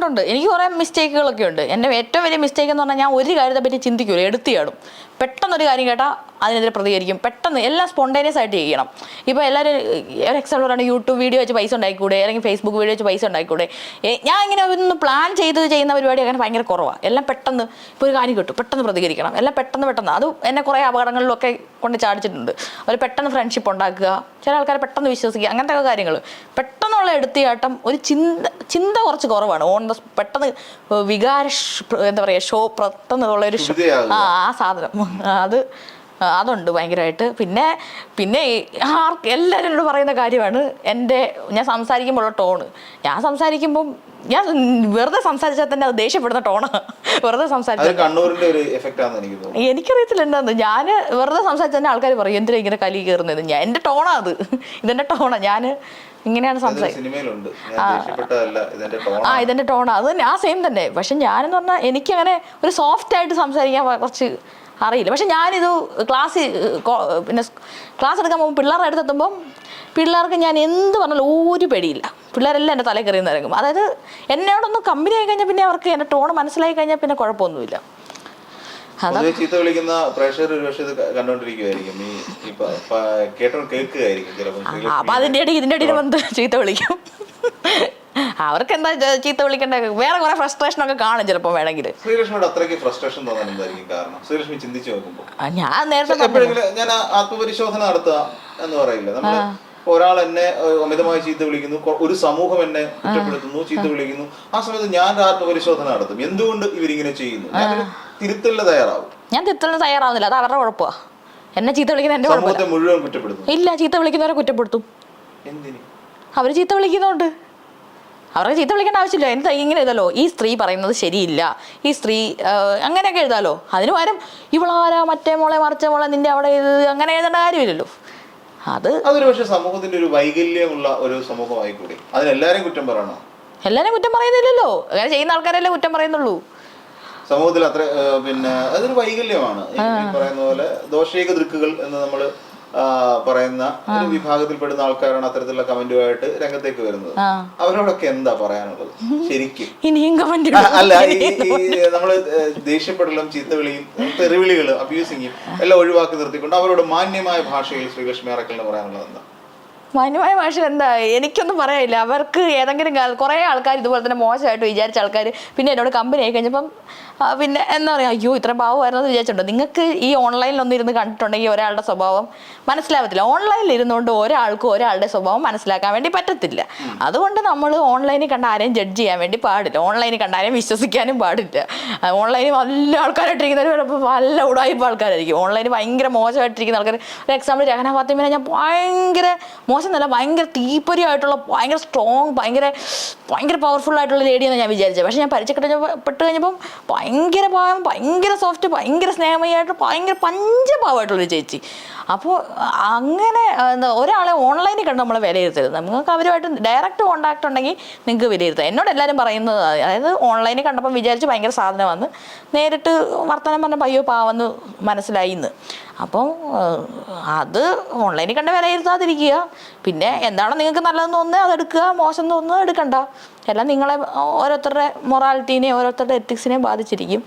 ഉണ്ട്. എനിക്ക് കുറേ മിസ്റ്റേക്കുകളൊക്കെ ഉണ്ട്. എൻ്റെ ഏറ്റവും വലിയ മിസ്റ്റേക്ക് എന്ന് പറഞ്ഞാൽ ഞാൻ ഒരു കാര്യത്തെ പറ്റി ചിന്തിക്കൂല, എടുത്തിയാടും. പെട്ടെന്നൊരു കാര്യം കേട്ടാൽ അതിനെതിരെ പ്രതികരിക്കും. പെട്ടെന്ന് എല്ലാം സ്പോണ്ടേനിയസ് ആയിട്ട് ചെയ്യണം. ഇപ്പോൾ എല്ലാവരും ഒരു എക്സാമ്പിൾ പറയുകയാണ്, യൂട്യൂബ് വീഡിയോ വെച്ച് പൈസ ഉണ്ടാക്കിക്കൂടെ, അല്ലെങ്കിൽ ഫേസ്ബുക്ക് വീഡിയോ വെച്ച് പൈസ ഉണ്ടാക്കിക്കൂടെ. ഞാൻ ഇങ്ങനെ ഒന്ന് പ്ലാൻ ചെയ്യുന്ന പരിപാടി അങ്ങനെ ഭയങ്കര കുറവാണ്. എല്ലാം പെട്ടെന്ന്, ഇപ്പോൾ ഒരു കാര്യം കിട്ടും, പെട്ടെന്ന് പ്രതികരിക്കണം, എല്ലാം പെട്ടെന്ന്. അത് എന്നെ കുറേ അപകടങ്ങളിലൊക്കെ കൊണ്ട് ചാടിച്ചിട്ടുണ്ട്. അവർ പെട്ടെന്ന് ഫ്രണ്ട്ഷിപ്പ് ഉണ്ടാക്കുക, ചില ആൾക്കാരെ പെട്ടെന്ന് വിശ്വസിക്കുക, അങ്ങനത്തെ ഒക്കെ കാര്യങ്ങൾ. പെട്ടെന്നുള്ള എടുത്തിയാട്ടം, ഒരു ചിന്ത കുറച്ച് കുറവാണ്. പെട്ടെന്ന് എന്താ പറയുക, പെട്ടെന്നുള്ളൊരു ആ സാധനം അതുണ്ട് ഭയങ്കരമായിട്ട്. പിന്നെ എല്ലാവരോടും പറയുന്ന കാര്യമാണ് ഞാൻ സംസാരിക്കുമ്പോഴുള്ള ടോണ്. ഞാൻ സംസാരിക്കുമ്പം ഞാൻ വെറുതെ സംസാരിച്ചാൽ തന്നെ അത് ദേഷ്യപ്പെടുന്ന ടോണാണ്. വെറുതെ സംസാരിച്ചാൽ എനിക്കറിയത്തില്ല എന്താന്ന്. ഞാൻ വെറുതെ സംസാരിച്ചാൽ തന്നെ ആൾക്കാർ പറയും എന്തിനാ ഇങ്ങനെ കലി കയറുന്നത്. എൻ്റെ ടോണാ അത്, ഇതെൻ്റെ ടോണാ. ഞാൻ ഇങ്ങനെയാണ് സംസാരിക്കുന്നത്. ഇതിൻ്റെ ടോണാ അത് ആ സെയിം തന്നെ. പക്ഷെ ഞാനെന്ന് പറഞ്ഞാൽ എനിക്കങ്ങനെ ഒരു സോഫ്റ്റ് ആയിട്ട് സംസാരിക്കാൻ കുറച്ച് അറിയില്ല. പക്ഷെ ഞാനിത് ക്ലാസ് എടുക്കാൻ പോകുമ്പോൾ പിള്ളേരുടെ അടുത്തെത്തുമ്പം പിള്ളേർക്ക് ഞാൻ എന്ത് പറഞ്ഞാലും ഒരു പേടിയില്ല. പിള്ളേരെല്ലാം എൻ്റെ തലയിൽ കയറി നിറങ്ങും. അതായത് എന്നോടൊന്ന് കമ്പനി ആയി കഴിഞ്ഞാൽ പിന്നെ അവർക്ക് എൻ്റെ ടോൺ മനസ്സിലായി കഴിഞ്ഞാൽ പിന്നെ കുഴപ്പമൊന്നുമില്ല. ചീത്ത വിളിക്കുന്ന പ്രേക്ഷകർ ഒരു പക്ഷേ ഇത് കണ്ടോണ്ടിരിക്കുവായിരിക്കും, അപ്പൊ ഇതിന്റെ ഇടയിൽ വന്ന് ചീത്ത വിളിക്കും. അവർക്ക് എന്താ ചീത്ത വിളിക്കണ്ട, വേറെ കുറെ ഫ്രസ്ട്രേഷൻ ഒക്കെ കാണും ചിലപ്പോൾ. വേണമെങ്കിൽ ശ്രീലക്ഷ്മിയോട് അത്രയ്ക്ക് ഫ്രസ്ട്രേഷൻ തോന്നാൻ എന്തായിരിക്കും കാരണം? ശ്രീലക്ഷ്മി ചിന്തിച്ചു നോക്കുമ്പോൾ ഞാൻ നേരത്തെ ഞാൻ ആത്മപരിശോധന നടത്തുക എന്ന് പറയില്ല. നമ്മള് ഒരാൾ എന്നെ അമിതമായി ചീത്ത വിളിക്കുന്നു, ഒരു സമൂഹം എന്നെ കുറ്റപ്പെടുത്തുന്നു, ചീത്ത വിളിക്കുന്നു. ആ സമയത്ത് ഞാൻ ആത്മപരിശോധന നടത്തും, എന്തുകൊണ്ട് ഇവരിങ്ങനെ ചെയ്യുന്നു. തിരുത്തലിന് തയ്യാറാവും. ഞാൻ തിരുത്തലിന് തയ്യാറാവുന്നില്ല, അത് അവരുടെ കുഴപ്പമാണ്. എന്നെ ചീത്ത വിളിക്കുന്ന എന്റെ സമൂഹത്തെ മുഴുവൻ കുറ്റപ്പെടുത്തും. ഇല്ല, ചീത്ത വിളിക്കുന്നവരെ കുറ്റപ്പെടുത്തും. എന്തിന്? അവര് ചീത്ത വിളിക്കുന്നുണ്ട്. അവർക്ക് ചീത്ത വിളിക്കേണ്ട ആവശ്യമില്ല. എന്താ ഇങ്ങനെ എഴുതാലോ, ഈ സ്ത്രീ പറയുന്നത് ശരിയില്ല, ഈ സ്ത്രീ അങ്ങനെയൊക്കെ എഴുതാലോ. അതിന് പകരം ഇവളാരാ, മറ്റേ മോളെ മറിച്ച മോളെ നിന്റെ അവിടെ ഇത് അങ്ങനെ എഴുതേണ്ട കാര്യമില്ലല്ലോ. അതൊരു പക്ഷേ സമൂഹത്തിന്റെ ഒരു വൈകല്യമുള്ള ഒരു സമൂഹമായിക്കൂടി. അതിനെല്ലാരും കുറ്റം പറയണോ? എല്ലാരും കുറ്റം പറയുന്നില്ലല്ലോ, അങ്ങനെ ചെയ്യുന്ന ആൾക്കാരല്ലേ കുറ്റം പറയുന്നുള്ളൂ. സമൂഹത്തിൽ അത്ര അതൊരു വൈകല്യമാണ്. ഈ പറയുന്ന പോലെ ദോഷൈക ദൃക്കുകൾ എന്ന് നമ്മൾ പറയുന്ന ഒരു വിഭാഗത്തിൽപ്പെടുന്ന ആൾക്കാരാണ് അത്തരത്തിലുള്ള കമന്റുമായിട്ട് രംഗത്തേക്ക് വരുന്നത്. അവരോടൊക്കെ എന്താ പറയാനുള്ളത് ശരിക്കും? അല്ല, നമ്മള് ദേഷ്യപ്പെടലും ചീത്തവിളിയും തെറിവിളികളും അബ്യൂസിങ്ങും എല്ലാം ഒഴിവാക്കി നിർത്തിക്കൊണ്ട് അവരോട് മാന്യമായ ഭാഷയിൽ ശ്രീലക്ഷ്മി അറക്കലിന് പറയാനുള്ളത് എന്താ? മാന്യമായ ഭാഷ എന്താ, എനിക്കൊന്നും പറയാനില്ല. അവർക്ക് ഏതെങ്കിലും കുറേ ആൾക്കാർ ഇതുപോലെ തന്നെ മോശമായിട്ട് വിചാരിച്ച ആൾക്കാർ പിന്നെ എന്നോട് കമ്പനി ആയി കഴിഞ്ഞപ്പം പിന്നെ എന്താ പറയുക, അയ്യോ ഇത്ര പാവമായിരുന്നെന്ന് വിചാരിച്ചിട്ടുണ്ടോ? നിങ്ങൾക്ക് ഈ ഓൺലൈനിലൊന്നും ഇരുന്ന് കണ്ടിട്ടുണ്ടെങ്കിൽ ഒരാളുടെ സ്വഭാവം മനസ്സിലാവത്തില്ല. ഓൺലൈനിൽ ഇരുന്നുകൊണ്ട് ഒരാൾക്കും ഒരാളുടെ സ്വഭാവം മനസ്സിലാക്കാൻ വേണ്ടി പറ്റത്തില്ല. അതുകൊണ്ട് നമ്മൾ ഓൺലൈനിൽ കണ്ട ആരെയും ജഡ്ജ് ചെയ്യാൻ വേണ്ടി പാടില്ല, ഓൺലൈനിൽ കണ്ട ആരെയും വിശ്വസിക്കാനും പാടില്ല. ഓൺലൈനിൽ നല്ല ആൾക്കാരായിട്ടിരിക്കുന്നവർ ചിലപ്പോൾ നല്ല ഉടായ്പ ആൾക്കാരായിരിക്കും. ഓൺലൈനിൽ ഭയങ്കര മോശമായിട്ടിരിക്കുന്ന ആൾക്കാർ, ഒരു എക്സാമ്പിൾ രഹന ഫാത്തിമേനെ ഞാൻ ഭയങ്കര മോശമെന്നല്ല, ഭയങ്കര തീപ്പൊരിയായിട്ടുള്ള ഭയങ്കര സ്ട്രോങ് ഭയങ്കര പവർഫുൾ ആയിട്ടുള്ള ലേഡിയെന്ന് ഞാൻ വിചാരിച്ചത്. പക്ഷെ ഞാൻ പരിചയപ്പെട്ട് കഴിഞ്ഞപ്പം ഭയങ്കര പാവം, ഭയങ്കര സോഫ്റ്റ്, ഭയങ്കര സ്നേഹമയായിട്ട്, ഭയങ്കര പഞ്ചപാവമായിട്ടുള്ളൊരു ചേച്ചി. അപ്പോൾ അങ്ങനെ ഒരാളെ ഓൺലൈനിൽ കണ്ട് നമ്മൾ വിലയിരുത്തരുത്. നിങ്ങൾക്ക് അവരുമായിട്ട് ഡയറക്റ്റ് കോണ്ടാക്ട് ഉണ്ടെങ്കിൽ നിങ്ങൾക്ക് വിലയിരുത്താം. എന്നോട് എല്ലാവരും പറയുന്നത്, അതായത് ഓൺലൈനിൽ കണ്ടപ്പം വിചാരിച്ച് ഭയങ്കര സാധനം വന്ന് നേരിട്ട് വർത്തമാനം പറഞ്ഞപ്പോൾ അയ്യോ പാവെന്ന് മനസ്സിലായി എന്ന്. അപ്പം അത് ഓൺലൈനിൽ കണ്ട് വിലയിരുത്താതിരിക്കുക. പിന്നെ എന്താണ് നിങ്ങൾക്ക് നല്ലതെന്ന് തോന്നുന്നത് അതെടുക്കുക, മോശം തോന്നുന്നത് എടുക്കണ്ട. എല്ലാം നിങ്ങളെ ഓരോരുത്തരുടെ മൊറാലിറ്റീനെയും ഓരോരുത്തരുടെ എത്തിക്സിനെയും ബാധിച്ചിരിക്കും.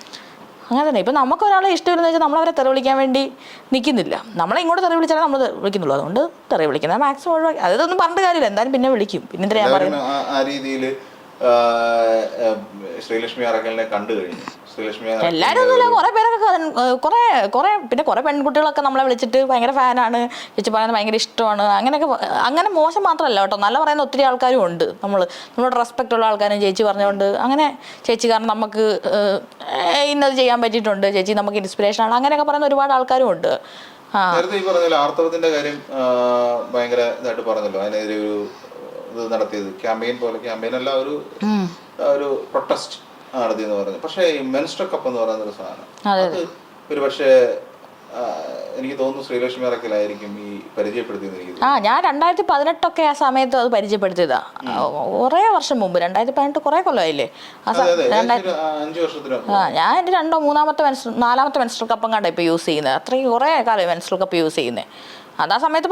അങ്ങനെ തന്നെ. ഇപ്പം നമുക്ക് ഒരാളെ ഇഷ്ടമില്ലെന്ന് വെച്ചാൽ നമ്മളവരെ തെറി വിളിക്കാൻ വേണ്ടി നിൽക്കുന്നില്ല. നമ്മളെ ഇങ്ങോട്ട് തെറി വിളിച്ചാലേ നമ്മൾ വിളിക്കുന്നുള്ളൂ. അതുകൊണ്ട് തെറി വിളിക്കുന്നത് മാക്സിമം ഒഴിവാക്കി. അതൊന്നും പറഞ്ഞിട്ട് കാര്യമില്ല, എന്തായാലും പിന്നെ വിളിക്കും. പിന്നെ എന്തിനാ ഞാൻ പറയുന്നത്? ആ രീതിയിൽ ശ്രീലക്ഷ്മി അറക്കലിനെ കണ്ടു കഴിഞ്ഞു. എല്ലാവരും ഒന്നുമില്ല, കുറെ പേരൊക്കെ കുറെ പിന്നെ കുറെ പെൺകുട്ടികളൊക്കെ നമ്മളെ വിളിച്ചിട്ട് ഭയങ്കര ഫാനാണ്, ചേച്ചി പറയുന്നത് ഭയങ്കര ഇഷ്ടമാണ്, അങ്ങനെയൊക്കെ. അങ്ങനെ മോശം മാത്രമല്ല കേട്ടോ, നല്ല പറയുന്ന ഒത്തിരി ആൾക്കാരും ഉണ്ട്. നമ്മളോട് റെസ്പെക്റ്റ് ഉള്ള ആൾക്കാരും ചേച്ചി പറഞ്ഞുകൊണ്ട് അങ്ങനെ ചേച്ചി കാരണം നമുക്ക് ഇന്നത് ചെയ്യാൻ പറ്റിയിട്ടുണ്ട്, ചേച്ചി നമുക്ക് ഇൻസ്പിറേഷൻ ആണ്, അങ്ങനെയൊക്കെ പറയുന്ന ഒരുപാട് ആൾക്കാരും ഉണ്ട്. നേരത്തെ ഈ പറഞ്ഞല്ലോ ആർത്തവത്തിന്റെ കാര്യം ഭയങ്കര ഇതായിട്ട് പറഞ്ഞല്ലോ, അതിനെതിരെ ഒരു ഇത് നടത്തിയത് ക്യാമ്പയിൻ പോലെ, ക്യാമ്പയിൻ അല്ല, ഒരു പ്രൊട്ടസ്റ്റ് നടത്തിയെന്ന് പറഞ്ഞു. പക്ഷേ ഈ മെൻസ്ട്രൽ കപ്പ് എന്ന് പറയുന്ന ഒരു സാധനം അത് ഒരു പക്ഷേ എനിക്ക് തോന്നുന്നു ശ്രീലക്ഷ്മി അറക്കലായിരിക്കും ഈ പരിചയപ്പെടുത്തിയത്. ഞാൻ 2018 ആ സമയത്ത് അത് പരിചയപ്പെടുത്തിയതാ, കുറേ വർഷം മുമ്പ്. 2018 കുറെ കൊല്ലമായില്ലേ? ഞാൻ എൻ്റെ 2ോ 4ാമത്തെ മെൻസ്ട്രൽ കപ്പം കണ്ട ഇപ്പൊ യൂസ് ചെയ്യുന്നത്. അത്രയും കുറെ കാലം മെൻസ്ട്രൽ കപ്പ് യൂസ് ചെയ്യുന്നത്. അത് ആ സമയത്ത്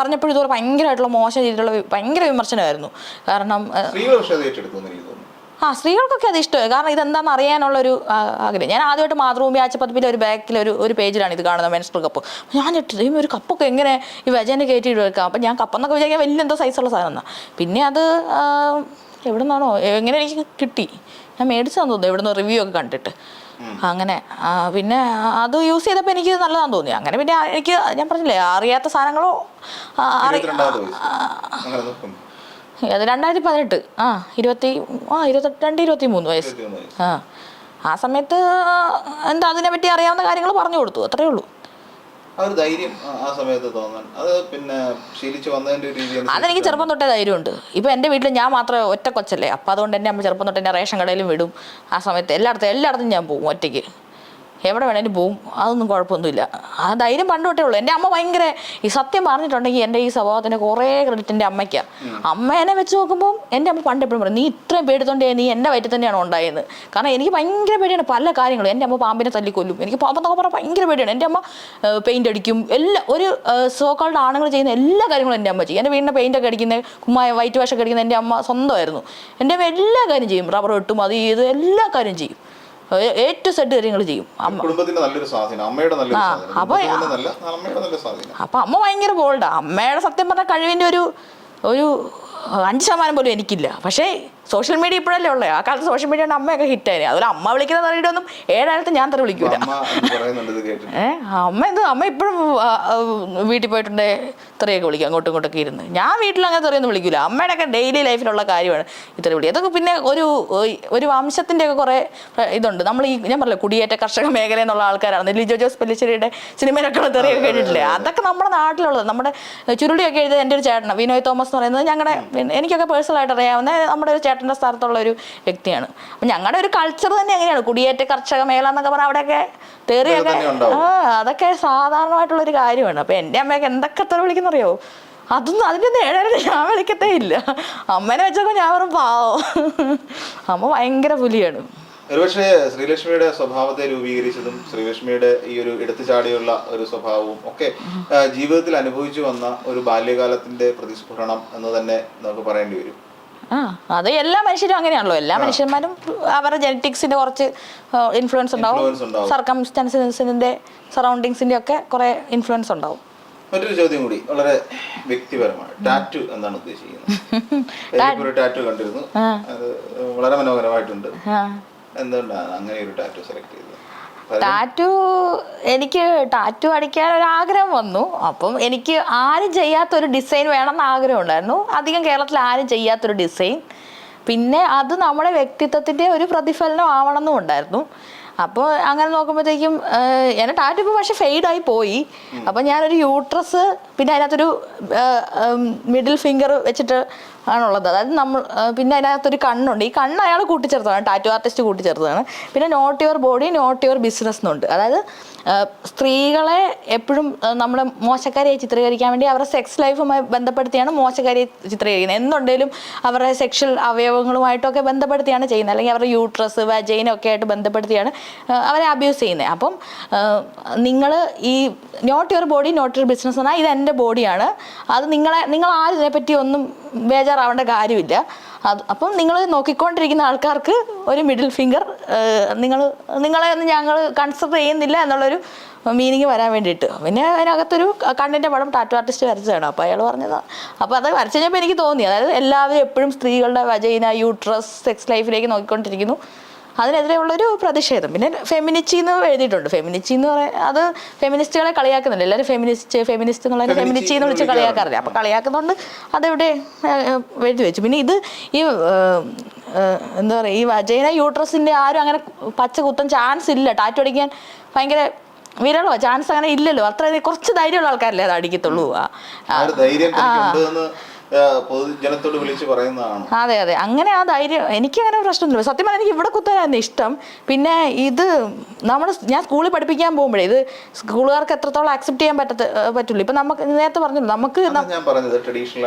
പറഞ്ഞപ്പോഴും ഇതുപോലെ ഭയങ്കരമായിട്ടുള്ള മോശം രീതിയിലുള്ള ഭയങ്കര വിമർശനമായിരുന്നു. കാരണം സ്ത്രീകൾക്കൊക്കെ അത് ഇഷ്ടമായി. കാരണം ഇതെന്താണെന്ന് അറിയാനുള്ളൊരു ആഗ്രഹം. ഞാൻ ആദ്യമായിട്ട് മാതൃഭൂമി ആഴ്ചപ്പതിപ്പിലെ ഒരു ബാക്കിൽ ഒരു പേജിലാണ് ഇത് കാണുന്നത്, മെൻസ്ട്രൽ കപ്പ്. ഞാൻ ഈ ഒരു കപ്പൊക്കെ എങ്ങനെ ഈ വെജനെ കയറ്റിയിട്ട് വെക്കാം. അപ്പം ഞാൻ കപ്പെന്നൊക്കെ വിചാരിക്കാൻ വലിയ എന്തോ സൈസുള്ള സാധനം എന്നാണ്. പിന്നെ അത് എവിടെ നിന്നാണോ എങ്ങനെ എനിക്ക് കിട്ടി, ഞാൻ മേടിച്ചതാന്ന് തോന്നുന്നു, എവിടെ നിന്ന് റിവ്യൂ ഒക്കെ കണ്ടിട്ട്. അങ്ങനെ പിന്നെ അത് യൂസ് ചെയ്തപ്പോൾ എനിക്ക് നല്ലതാന്ന് തോന്നി. അങ്ങനെ പിന്നെ എനിക്ക് ഞാൻ പറഞ്ഞില്ലേ, അറിയാത്ത സാധനങ്ങളോ അത് 2018 22-23 വയസ്സ്. ആ സമയത്ത് എന്താ അതിനെ പറ്റി അറിയാവുന്ന കാര്യങ്ങൾ പറഞ്ഞു കൊടുത്തു, അത്രേ ഉള്ളൂ. അതെനിക്ക് ചെറുപ്പം തൊട്ടേ ധൈര്യമുണ്ട്. ഇപ്പം എൻ്റെ വീട്ടിൽ ഞാൻ മാത്രമേ ഒറ്റ കൊച്ചല്ലേ, അപ്പം അതുകൊണ്ട് എൻ്റെ അമ്മ ചെറുപ്പം തൊട്ട് എന്നെ റേഷൻ കടയിലും വിടും. ആ സമയത്ത് എല്ലായിടത്തും ഞാൻ പോകും ഒറ്റയ്ക്ക്, എവിടെ വേണേലും പോവും, അതൊന്നും കുഴപ്പമൊന്നുമില്ല. ആ ധൈര്യം പണ്ട് തൊട്ടേ ഉള്ളൂ. എൻ്റെ അമ്മ ഭയങ്കര ഈ സത്യം പറഞ്ഞിട്ടുണ്ടെങ്കിൽ എൻ്റെ ഈ സ്വഭാവത്തിന് കുറേ ക്രെഡിറ്റ് എൻ്റെ അമ്മയ്ക്കാണ്. അമ്മേനെ വെച്ച് നോക്കുമ്പോൾ എൻ്റെ അമ്മ പണ്ട് എപ്പോഴും പറയും, നീ ഇത്രയും പേടിത്തോണ്ടേ നീ എൻ്റെ വയറ്റിൽ തന്നെയാണ് ഉണ്ടായത്. കാരണം എനിക്ക് ഭയങ്കര പേടിയാണ് പല കാര്യങ്ങളും. എൻ്റെ അമ്മ പാമ്പിനെ തല്ലിക്കൊല്ലും, എനിക്ക് പാമ്പെന്നൊക്കെ പറഞ്ഞാൽ ഭയങ്കര പേടിയാണ്. എൻ്റെ അമ്മ പെയിൻ്റ് അടിക്കും, ഒരു സോക്കോൾഡ് ആണുങ്ങൾ ചെയ്യുന്ന എല്ലാ കാര്യങ്ങളും എൻ്റെ അമ്മ ചെയ്യും. എൻ്റെ വീടിൻ്റെ പെയിൻ്റൊക്കെ അടിക്കുന്ന വൈറ്റ് വാഷൊക്കെ അടിക്കുന്ന എൻ്റെ അമ്മ സ്വന്തമായിരുന്നു. എൻ്റെ അമ്മ എല്ലാ കാര്യം ചെയ്യും, റബ്ബർ വെട്ടും, അത് ഇത് എല്ലാ കാര്യം ചെയ്യും, A to Z കാര്യങ്ങൾ ചെയ്യും. അപ്പൊ അമ്മ ഭയങ്കര ബോൾഡാ. അമ്മയുടെ സത്യം പറഞ്ഞ കഴിവിന്റെ ഒരു 5% പോലും എനിക്കില്ല. പക്ഷേ സോഷ്യൽ മീഡിയ ഇപ്പോഴല്ലേ ഉള്ളത്. ആ കാലത്ത് സോഷ്യൽ മീഡിയ കൊണ്ട് അമ്മയൊക്കെ ഹിറ്റായിരുന്നു. അതുപോലെ അമ്മ വിളിക്കുന്ന തറിയിട്ടൊന്നും 7 ഞാൻ തറി വിളിക്കൂല. അമ്മ ഇപ്പോഴും വീട്ടിൽ പോയിട്ടുണ്ടെ തെറിയൊക്കെ വിളിക്കും, അങ്ങോട്ടും ഇങ്ങോട്ടൊക്കെ ഇരുന്ന്. ഞാൻ വീട്ടിൽ അങ്ങനെ തെറിയൊന്നും വിളിക്കൂല. അമ്മയുടെ ഒക്കെ ഡെയിലി ലൈഫിലുള്ള കാര്യമാണ് ഇത്ര വിളി. അതൊക്കെ പിന്നെ ഒരു വംശത്തിൻ്റെ ഒക്കെ കുറേ ഇതുണ്ട്. നമ്മൾ ഞാൻ പറഞ്ഞില്ല, കുടിയേറ്റ കർഷക മേഖല എന്നുള്ള ആൾക്കാരാണ്. ലിജോ ജോസ് പെല്ലിശ്ശേരിയുടെ സിനിമയിലൊക്കെ ഉള്ള തെറിയൊക്കെ കേട്ടിട്ടില്ലേ? അതൊക്കെ നമ്മുടെ നാട്ടിലുള്ളത്. നമ്മുടെ ചുരുളിയൊക്കെ എഴുതിയത് എൻ്റെ ഒരു ചേട്ടനാണ്, വിനോയ് തോമസ് എന്ന് പറയുന്നത്. എനിക്കൊക്കെ പേഴ്സണലായിട്ട് അറിയാവുന്ന നമ്മുടെ ഒരു ചേട്ടൻ്റെ സ്ഥാനത്തുള്ള ഒരു വ്യക്തിയാണ്. അപ്പം ഞങ്ങളുടെ ഒരു കൾച്ചർ തന്നെ എങ്ങനെയാണ്, കുടിയേറ്റ കർഷക മേഖല എന്നൊക്കെ പറഞ്ഞാൽ അവിടെയൊക്കെ തെറിയൊക്കെ അതൊക്കെ സാധാരണമായിട്ടുള്ളൊരു കാര്യമാണ്. അപ്പം എൻ്റെ അമ്മയൊക്കെ എന്തൊക്കെ തെറി വിളിക്കുന്നറിയോ? അതിൻ്റെ ഒന്നും 7 ഞാൻ വിളിക്കത്തേ ഇല്ല. അമ്മേനെ വെച്ചൊക്കെ ഞാൻ വെറും പാവം. അമ്മ ഭയങ്കര പുലിയാണ്. ഒരുപക്ഷെ ശ്രീലക്ഷ്മിയുടെ സ്വഭാവത്തെ രൂപീകരിച്ചതും ശ്രീലക്ഷ്മിയുടെ ഈ ഒരു എടുത്തുചാടിയുള്ള ഒരു സ്വഭാവവും ഒക്കെ ജീവിതത്തിൽ അനുഭവിച്ചു വന്ന ഒരു ബാല്യകാലത്തിന്റെ പ്രതിസ്ഫുരണം എന്ന് തന്നെ നമുക്ക് പറയേണ്ടി വരും. അത് എല്ലാ മനുഷ്യരും അങ്ങനെയാണല്ലോ. എല്ലാ മനുഷ്യന്മാരും അവരുടെ ജെനറ്റിക്സിന്റെ കുറച്ച് ഇൻഫ്ലുവൻസ് ഉണ്ടാവും, സർക്കംസ്റ്റാൻസിന്റെ സറൗണ്ടിങ്സിന്റെ ഒക്കെ കുറെ ഇൻഫ്ലുവൻസ് ഉണ്ടാവും. മറ്റൊരു ചോദ്യം കൂടി, വളരെ വ്യക്തിപരമാണ്. ടാറ്റു എന്താണ് ഉദ്ദേശിക്കുന്നത്? ടാറ്റു കണ്ടിരുന്നു, അത് വളരെ മനോഹരമായിട്ടുണ്ട്. എന്തുകൊണ്ടാണ് അങ്ങനെ ഒരു ടാറ്റു സെലക്ട് ചെയ്തത്? എനിക്ക് ടാറ്റു അടിക്കാൻ ഒരു ആഗ്രഹം വന്നു. അപ്പം എനിക്ക് ആരും ചെയ്യാത്തൊരു ഡിസൈൻ വേണമെന്ന് ആഗ്രഹം ഉണ്ടായിരുന്നു. അധികം കേരളത്തിൽ ആരും ചെയ്യാത്തൊരു ഡിസൈൻ. പിന്നെ അത് നമ്മുടെ വ്യക്തിത്വത്തിൻ്റെ ഒരു പ്രതിഫലനം ആവണമെന്നും ഉണ്ടായിരുന്നു. അപ്പോൾ അങ്ങനെ നോക്കുമ്പോഴത്തേക്കും എൻ്റെ ടാറ്റു ഇപ്പോൾ പക്ഷേ ഫെയ്ഡായി പോയി. അപ്പം ഞാനൊരു യൂട്രസ്, പിന്നെ അതിനകത്തൊരു മിഡിൽ ഫിംഗർ വെച്ചിട്ട് ആണുള്ളത്. അതായത് പിന്നെ അതിനകത്തൊരു കണ്ണുണ്ട്. ഈ കണ്ണ് അയാൾ കൂട്ടിച്ചേർത്തതാണ്, ടാറ്റു ആർട്ടിസ്റ്റ് കൂട്ടിച്ചേർത്തതാണ്. പിന്നെ not your body not your business എന്നുണ്ട്. അതായത് സ്ത്രീകളെ എപ്പോഴും നമ്മൾ മോശക്കാരിയായി ചിത്രീകരിക്കാൻ വേണ്ടി അവരുടെ സെക്സ് ലൈഫുമായി ബന്ധപ്പെടുത്തിയാണ് മോശക്കാരിയെ ചിത്രീകരിക്കുന്നത്. എന്തുണ്ടെങ്കിലും അവരുടെ സെക്ഷൽ അവയവങ്ങളുമായിട്ടൊക്കെ ബന്ധപ്പെടുത്തിയാണ് ചെയ്യുന്നത്. അല്ലെങ്കിൽ അവരുടെ യൂട്രസ് വജൈനൊക്കെ ആയിട്ട് ബന്ധപ്പെടുത്തിയാണ് അവരെ അബ്യൂസ് ചെയ്യുന്നത്. അപ്പം നിങ്ങൾ ഈ not your body not your business എന്നാൽ ഇത് എൻ്റെ ബോഡിയാണ്, അത് നിങ്ങൾ ആരും ഇതിനെപ്പറ്റി ഒന്നും ബേജാറാവേണ്ട കാര്യമില്ല. അപ്പം നിങ്ങൾ നോക്കിക്കൊണ്ടിരിക്കുന്ന ആൾക്കാർക്ക് ഒരു മിഡിൽ ഫിംഗർ, നിങ്ങളെ ഒന്നും ഞങ്ങൾ കൺസിഡർ ചെയ്യുന്നില്ല എന്നുള്ളൊരു മീനിങ് വരാൻ വേണ്ടിയിട്ട്. പിന്നെ അതിനകത്തൊരു കണ്ണിൻ്റെ പടം ടാറ്റു ആർട്ടിസ്റ്റ് വരച്ചതാണ്. അപ്പോൾ അയാൾ പറഞ്ഞതാണ്. അപ്പോൾ അത് വരച്ചു കഴിഞ്ഞപ്പോൾ എനിക്ക് തോന്നി, അതായത് എല്ലാവരും എപ്പോഴും സ്ത്രീകളുടെ വജൈന, യൂട്രസ്, സെക്സ് ലൈഫിലേക്ക് നോക്കിക്കൊണ്ടിരിക്കുന്നു, അതിനെതിരെയുള്ളൊരു പ്രതിഷേധം. പിന്നെ ഫെമിനിച്ചി എന്ന് എഴുതിയിട്ടുണ്ട്. ഫെമിനിച്ചി എന്ന് പറയാൻ അത് ഫെമിനിസ്റ്റുകളെ കളിയാക്കുന്നുണ്ട്. എല്ലാവരും ഫെമിനിസ്റ്റ് എന്നുള്ള ഫെമിനിച്ചി എന്ന് വിളിച്ച് കളിയാക്കാറില്ല. അപ്പോൾ കളിയാക്കുന്നതുകൊണ്ട് അതിവിടെ എഴുതി വെച്ചു. പിന്നെ ഇത് ഈ എന്താ പറയുക, ഈ വജൈന യൂട്രസിൻ്റെ ആരും അങ്ങനെ പച്ച കുത്താൻ ചാൻസ് ഇല്ല. ടാറ്റു അടിക്കാൻ ഭയങ്കര വിരളോ, ചാൻസ് അങ്ങനെ ഇല്ലല്ലോ. അത്ര കുറച്ച് ധൈര്യമുള്ള ആൾക്കാരല്ലേ അത് അടിക്കത്തുള്ളൂ. പൊതുജനത്തോട് വിളിച്ച് പറയുന്നതാണ്. അതെ അതെ, അങ്ങനെ ആ ധൈര്യം എനിക്ക് അങ്ങനെ പ്രശ്നമൊന്നുമില്ല. സത്യം പറഞ്ഞാൽ എനിക്ക് ഇവിടെ കുത്താനായിരുന്നു ഇഷ്ടം. പിന്നെ ഇത് ഞാൻ സ്കൂളിൽ പഠിപ്പിക്കാൻ പോകുമ്പോഴേ ഇത് സ്കൂളുകാർക്ക് എത്രത്തോളം അക്സെപ്റ്റ് ചെയ്യാൻ പറ്റുള്ളൂ. ഇപ്പൊ നമുക്ക് നേരത്തെ പറഞ്ഞല്ലോ, നമുക്ക്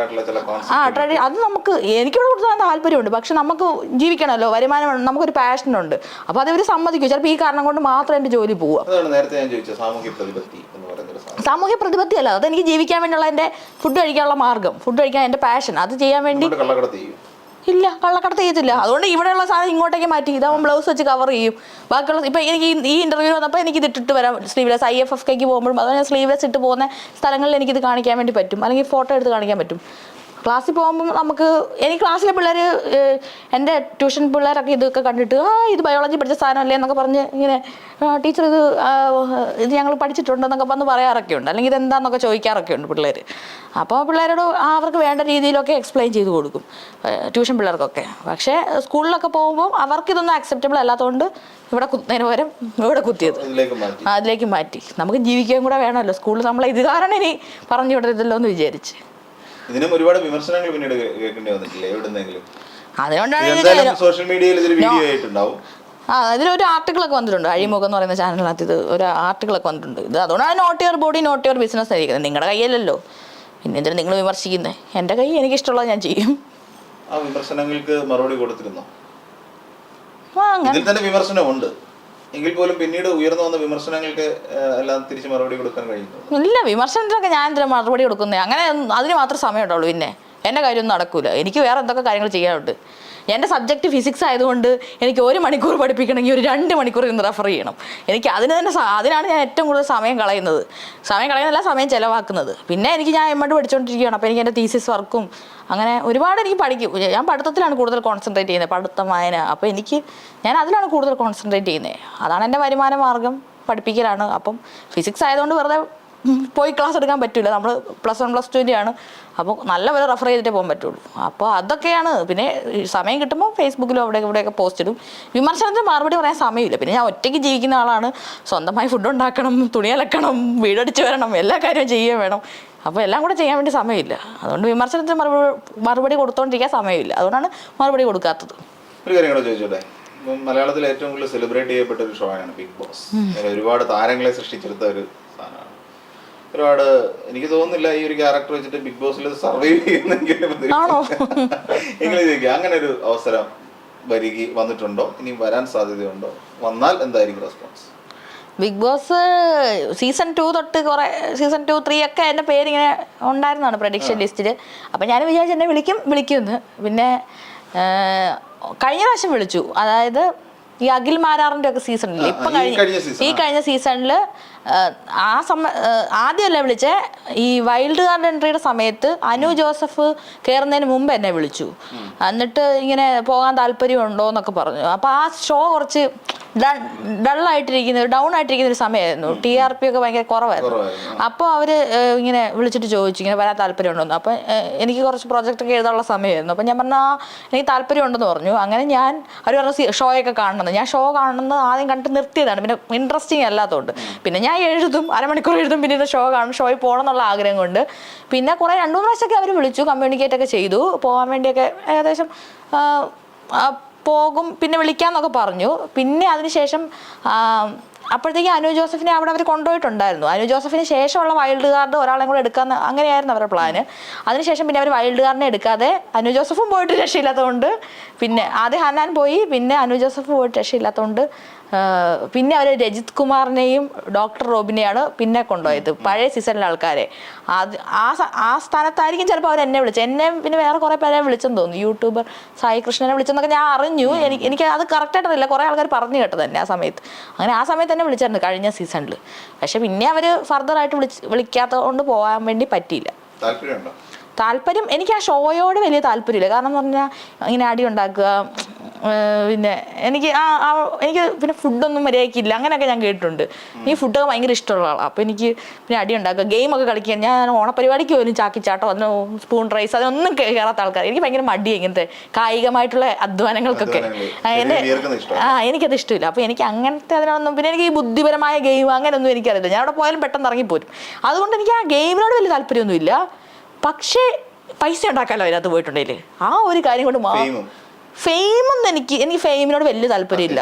അത് നമുക്ക് എനിക്കിവിടെ കൊടുത്താൽ താല്പര്യമുണ്ട്. പക്ഷെ നമുക്ക് ജീവിക്കണമല്ലോ, വരുമാനം, നമുക്കൊരു പാഷനുണ്ട്. അപ്പൊ അതവർ സമ്മതിക്കും. ചിലപ്പോൾ ഈ കാരണം കൊണ്ട് മാത്രം എൻ്റെ ജോലി പോവുക. സാമൂഹ്യ പ്രതിബദ്ധി അല്ല, അതെനിക്ക് ജീവിക്കാൻ വേണ്ടിയുള്ള എൻ്റെ ഫുഡ് കഴിക്കാനുള്ള മാർഗം, ഫുഡ് കഴിക്കാൻ എൻ്റെ പാഷൻ, അത് ചെയ്യാൻ വേണ്ടി. ഇല്ല, കള്ളക്കടത്ത് ചെയ്യത്തില്ല. അതുകൊണ്ട് ഇവിടെയുള്ള സാധനം ഇങ്ങോട്ടേക്ക് മാറ്റി ഇതാവുമ്പോൾ ബ്ലൗസ് വെച്ച് കവർ ചെയ്യും. ബാക്കിയുള്ള ഇപ്പം എനിക്ക് ഈ ഇൻ്റർവ്യൂ വന്നപ്പോൾ എനിക്കിത് ഇട്ടിട്ട് വരാം സ്ലീവ്ലെസ്. IFFK പോകുമ്പോഴും അതുപോലെ ഞാൻ സ്ലീവ്ലെസ് ഇട്ട് പോകുന്ന സ്ഥലങ്ങളിൽ എനിക്കിത് കാണിക്കാൻ വേണ്ടി പറ്റും, അല്ലെങ്കിൽ ഫോട്ടോ എടുത്ത് കാണിക്കാൻ പറ്റും. ക്ലാസ്സിൽ പോകുമ്പം എനിക്ക് ക്ലാസ്സിലെ പിള്ളേർ, എൻ്റെ ട്യൂഷൻ പിള്ളേരൊക്കെ ഇതൊക്കെ കണ്ടിട്ട് ഇത് ബയോളജി പഠിച്ച സാധനമല്ലേ എന്നൊക്കെ പറഞ്ഞ് ഇങ്ങനെ ടീച്ചർ ഇത് ഞങ്ങൾ പഠിച്ചിട്ടുണ്ടെന്നൊക്കെ പറഞ്ഞ് പറയാറൊക്കെ ഉണ്ട്, അല്ലെങ്കിൽ ഇതെന്താണെന്നൊക്കെ ചോദിക്കാറൊക്കെ ഉണ്ട് പിള്ളേർ. അപ്പോൾ പിള്ളേരോട് അവർക്ക് വേണ്ട രീതിയിലൊക്കെ എക്സ്പ്ലെയിൻ ചെയ്ത് കൊടുക്കും, ട്യൂഷൻ പിള്ളേർക്കൊക്കെ. പക്ഷേ സ്കൂളിലൊക്കെ പോകുമ്പോൾ അവർക്കിതൊന്നും അക്സെപ്റ്റബിൾ അല്ലാത്തതുകൊണ്ട് ഇവിടെ കുത്തുന്നതിന് പകരം ഇവിടെ കുത്തിയത് അതിലേക്ക് മാറ്റി. നമുക്ക് ജീവിക്കാൻ കൂടെ വേണമല്ലോ, സ്കൂളിൽ നമ്മളെ ഇത് കാരണം ഇനി പറഞ്ഞു വിടരുതല്ലോ എന്ന് വിചാരിച്ച്. ഇതിനും ഒരുപാട് വിമർശനങ്ങൾ പിന്നീട് കേൾക്കേണ്ടി വന്നിട്ടില്ലേ എവിടെന്നെങ്കിലും? അതുകൊണ്ടാണ് സോഷ്യൽ മീഡിയയിൽ ഇതൊരു വീഡിയോ ആയിട്ടുണ്ടാവും. ഇതിലൊരു ആർട്ടിക്കിളൊക്കെ വന്നിട്ടുണ്ട്. അഴിമുഖം എന്ന് പറയുന്ന ചാനലിനകത്ത് ഇത് ഒരു ആർട്ടിക്കിളൊക്കെ വന്നിട്ടുണ്ട്. ഇത് അതുകൊണ്ടാണ് not your body not your business ആയിരിക്കുന്നത്. നിങ്ങളുടെ കയ്യല്ലല്ലോ, പിന്നെ എന്തിനാ നിങ്ങൾ വിമർശിക്കുന്നത്? എൻ്റെ കൈ എനിക്കിഷ്ടമുള്ളത് ഞാൻ ചെയ്യും. ആ വിമർശനങ്ങൾക്ക് മറുപടി കൊടുത്തിരുന്നോ? ഇതിൽ തന്നെ വിമർശനമുണ്ട് എങ്കിൽ പോലും പിന്നീട് ഉയർന്നു വന്ന വിമർശനങ്ങൾക്ക് എല്ലാം തിരിച്ച് മറുപടി കൊടുക്കാൻ കഴിയുന്നു? ഇല്ല, വിമർശനത്തിനൊക്കെ ഞാൻ എന്തിനാ മറുപടി കൊടുക്കുന്നത്? അങ്ങനെ അതിന് മാത്രം സമയം ഉണ്ടാവുള്ളൂ. പിന്നെ എൻ്റെ കാര്യമൊന്നും നടക്കൂല. എനിക്ക് വേറെ എന്തൊക്കെ കാര്യങ്ങൾ ചെയ്യാനുണ്ട്. എൻ്റെ സബ്ജക്റ്റ് ഫിസിക്സ് ആയതുകൊണ്ട് എനിക്ക് 1 മണിക്കൂർ പഠിപ്പിക്കണമെങ്കിൽ ഒരു 2 മണിക്കൂർ ഇന്ന് റെഫർ ചെയ്യണം. എനിക്ക് അതിനാണ് ഞാൻ ഏറ്റവും കൂടുതൽ സമയം കളയുന്നതല്ല, സമയം ചിലവാക്കുന്നത്. പിന്നെ ഞാൻ എമ്മണ്ട് പഠിച്ചുകൊണ്ടിരിക്കുകയാണ്. അപ്പോൾ എനിക്ക് എൻ്റെ തീസിസ് വർക്കും അങ്ങനെ ഒരുപാട് എനിക്ക് പഠിക്കും. ഞാൻ പഠിത്തത്തിലാണ് കൂടുതൽ കോൺസെൻട്രേറ്റ് ചെയ്യുന്നത്, പഠിത്തം, വായന. അപ്പോൾ ഞാൻ അതിലാണ് കൂടുതൽ കോൺസെൻട്രേറ്റ് ചെയ്യുന്നത്. അതാണ് എൻ്റെ വരുമാന മാർഗം, പഠിപ്പിക്കലാണ്. അപ്പം ഫിസിക്സ് ആയതുകൊണ്ട് വെറുതെ പോയി ക്ലാസ് എടുക്കാൻ പറ്റില്ല. നമ്മൾ +1 +2 ആണ്. അപ്പോൾ നല്ലപോലെ റെഫർ ചെയ്തിട്ടേ പോകാൻ പറ്റുള്ളൂ. അപ്പോൾ അതൊക്കെയാണ്. പിന്നെ സമയം കിട്ടുമ്പോൾ ഫേസ്ബുക്കിലും ഇവിടെയൊക്കെ പോസ്റ്റ് ഇടും. വിമർശനത്തിന് മറുപടി പറയാൻ സമയമില്ല. പിന്നെ ഞാൻ ഒറ്റയ്ക്ക് ജീവിക്കുന്ന ആളാണ്. സ്വന്തമായി ഫുഡ് ഉണ്ടാക്കണം, തുണി അലക്കണം, വീടടിച്ച് വരണം, എല്ലാ കാര്യവും ചെയ്യുകയും വേണം. അപ്പോൾ എല്ലാം കൂടെ ചെയ്യാൻ വേണ്ടി സമയമില്ല. അതുകൊണ്ട് വിമർശനത്തിന് മറുപടി കൊടുത്തോണ്ടിരിക്കാൻ സമയമില്ല. അതുകൊണ്ടാണ് മറുപടി കൊടുക്കാത്തത്. ഒരു കാര്യം കൂടെ ചോദിച്ചോട്ടെ, മലയാളത്തിൽ ഏറ്റവും കൂടുതൽ സെലിബ്രേറ്റ് ചെയ്യപ്പെട്ട ഒരു ഷോ ആണ് ബിഗ് ബോസ്. ഒരുപാട് താരങ്ങളെ സൃഷ്ടിച്ചെടുത്ത ഒരു സാധനമാണ്. ഒരുപാട് എനിക്ക് തോന്നുന്നില്ല ഈ ഒരു ക്യാരക്ടർ വെച്ചിട്ട് ബിഗ് ബോസിൽ സർവൈവ് ചെയ്യുന്നെങ്കിലും അങ്ങനെ ഒരു അവസരം വന്നിട്ടുണ്ടോ? ഇനി വരാൻ സാധ്യതയുണ്ടോ? വന്നാൽ എന്തായിരിക്കും റെസ്പോൺസ്? ബിഗ് ബോസ് സീസൺ 2 തൊട്ട് കുറെ സീസൺ 2, 3 ഒക്കെ എൻ്റെ പേരിങ്ങനെ ഉണ്ടായിരുന്നതാണ് പ്രഡിക്ഷൻ ലിസ്റ്റിൽ. അപ്പം ഞാൻ വിചാരിച്ചു എന്നെ വിളിക്കുമെന്ന്. പിന്നെ കഴിഞ്ഞ പ്രാവശ്യം വിളിച്ചു. അതായത് ഈ അഖിൽ മാരാറിൻ്റെ ഒക്കെ സീസണിൽ ഇപ്പം കഴിഞ്ഞ സീസണിൽ ആദ്യമല്ലേ വിളിച്ചേ, ഈ വൈൽഡ് കാർഡ് എൻട്രിയുടെ സമയത്ത് അനു ജോസഫ് കയറുന്നതിന് മുമ്പ് എന്നെ വിളിച്ചു. എന്നിട്ട് ഇങ്ങനെ പോകാൻ താല്പര്യമുണ്ടോ എന്നൊക്കെ പറഞ്ഞു. അപ്പോൾ ആ ഷോ കുറച്ച് ഡൗൺ ആയിട്ടിരിക്കുന്ന ഒരു സമയമായിരുന്നു. TRP ഒക്കെ ഭയങ്കര കുറവായിരുന്നു. അപ്പോൾ അവർ ഇങ്ങനെ വിളിച്ചിട്ട് ചോദിച്ചു ഇങ്ങനെ വരാൻ താല്പര്യമുണ്ടോന്ന്. അപ്പം എനിക്ക് കുറച്ച് പ്രൊജക്റ്റൊക്കെ എഴുതാനുള്ള സമയമായിരുന്നു. അപ്പം ഞാൻ പറഞ്ഞാൽ എനിക്ക് താല്പര്യമുണ്ടെന്ന് പറഞ്ഞു. അങ്ങനെ അവർ പറഞ്ഞ ഷോയൊക്കെ കാണണമെന്ന്. ഞാൻ ഷോ കാണണമെന്ന് ആദ്യം കണ്ടിട്ട് നിർത്തിയതാണ്, പിന്നെ ഇൻട്രസ്റ്റിംഗ് അല്ലാത്തതുകൊണ്ട്. പിന്നെ ഞാൻ എഴുതും, 1/2 മണിക്കൂർ എഴുതും, പിന്നെ ഷോ കാണും. ഷോയിൽ പോകണം എന്നുള്ള ആഗ്രഹം കൊണ്ട് പിന്നെ കുറേ 2-3 പ്രാവശ്യമൊക്കെ അവർ വിളിച്ചു, കമ്മ്യൂണിക്കേറ്റ് ഒക്കെ ചെയ്തു. പോകാൻ വേണ്ടിയൊക്കെ ഏകദേശം പോകും, പിന്നെ വിളിക്കാമെന്നൊക്കെ പറഞ്ഞു. പിന്നെ അതിനുശേഷം അപ്പോഴത്തേക്ക് അനു ജോസഫിനെ അവിടെ അവർ കൊണ്ടുപോയിട്ടുണ്ടായിരുന്നു. അനു ജോസഫിന് ശേഷമുള്ള വൈൽഡ് കാർഡ് ഒരാളെ കൂടെ എടുക്കാമെന്ന് അങ്ങനെയായിരുന്നു അവരുടെ പ്ലാന്. അതിനുശേഷം പിന്നെ അവർ വൈൽഡ് കാർഡിനെ എടുക്കാതെ അനു ജോസഫും പോയിട്ട് രക്ഷയില്ലാത്തതുകൊണ്ട് പിന്നെ ആദ്യം ഹനാൻ പോയി, പിന്നെ അനു ജോസഫ് പോയിട്ട് രക്ഷയില്ലാത്തതുകൊണ്ട് പിന്നെ അവർ രജിത് കുമാറിനെയും ഡോക്ടർ റോബിനെയാണ് പിന്നെ കൊണ്ടുപോയത് പഴയ സീസണിലെ ആൾക്കാരെ. അത് ആ സ്ഥാനത്തായിരിക്കും ചിലപ്പോൾ അവർ എന്നെ വിളിച്ചത്. എന്നെ പിന്നെ വേറെ കുറേ പേരെ വിളിച്ചെന്ന് തോന്നുന്നു, യൂട്യൂബർ സായി കൃഷ്ണനെ വിളിച്ചെന്നൊക്കെ ഞാൻ അറിഞ്ഞു. എനിക്ക് അത് കറക്റ്റായിട്ടറിയില്ല, കുറേ ആൾക്കാർ പറഞ്ഞു കേട്ടത് തന്നെ ആ സമയത്ത്. അങ്ങനെ ആ സമയത്ത് തന്നെ വിളിച്ചായിരുന്നു കഴിഞ്ഞ സീസണിൽ. പക്ഷെ പിന്നെ അവർ ഫർദറായിട്ട് വിളിക്കാത്തത് കൊണ്ട് പോകാൻ വേണ്ടി പറ്റിയില്ല. താല്പര്യം എനിക്ക് ആ ഷോയോട് വലിയ താല്പര്യമില്ല. കാരണം എന്ന് പറഞ്ഞാൽ ഇങ്ങനെ അടി ഉണ്ടാക്കുക, പിന്നെ എനിക്ക് പിന്നെ ഫുഡൊന്നും മര്യാദയ്ക്കില്ല അങ്ങനെയൊക്കെ ഞാൻ കേട്ടിട്ടുണ്ട്. ഈ ഫുഡൊക്കെ ഭയങ്കര ഇഷ്ടമുള്ള ആളാണ്. അപ്പോൾ എനിക്ക് പിന്നെ അടി ഉണ്ടാക്കുക, ഗെയിമൊക്കെ കളിക്കുക. ഞാൻ ഓണപരിപാടിക്ക് പോലും ചാക്കിച്ചാട്ടോ അതിന് സ്പൂൺ റൈസ് അതൊന്നും കയറാത്ത ആൾക്കാർ. എനിക്ക് ഭയങ്കര മടി ഇങ്ങനത്തെ കായികമായിട്ടുള്ള അധ്വാനങ്ങൾക്കൊക്കെ. എനിക്കത് ഇഷ്ടമില്ല. അപ്പോൾ എനിക്ക് അങ്ങനത്തെ അതിനൊന്നും, പിന്നെ എനിക്ക് ഈ ബുദ്ധിപരമായ ഗെയിം അങ്ങനെയൊന്നും എനിക്കറിയില്ല. ഞാൻ അവിടെ പോയാലും പെട്ടെന്ന് ഇറങ്ങിപ്പോരും. അതുകൊണ്ട് എനിക്ക് ആ ഗെയിമിനോട് വലിയ താല്പര്യമൊന്നുമില്ല. പക്ഷേ പൈസ ഉണ്ടാക്കാമല്ലോ അതിനകത്ത് പോയിട്ടുണ്ടെങ്കിൽ, ആ ഒരു കാര്യം കൊണ്ട് ഫെയിമൊന്നും എനിക്ക് ഫെയിമിനോട് വലിയ താല്പര്യമില്ല.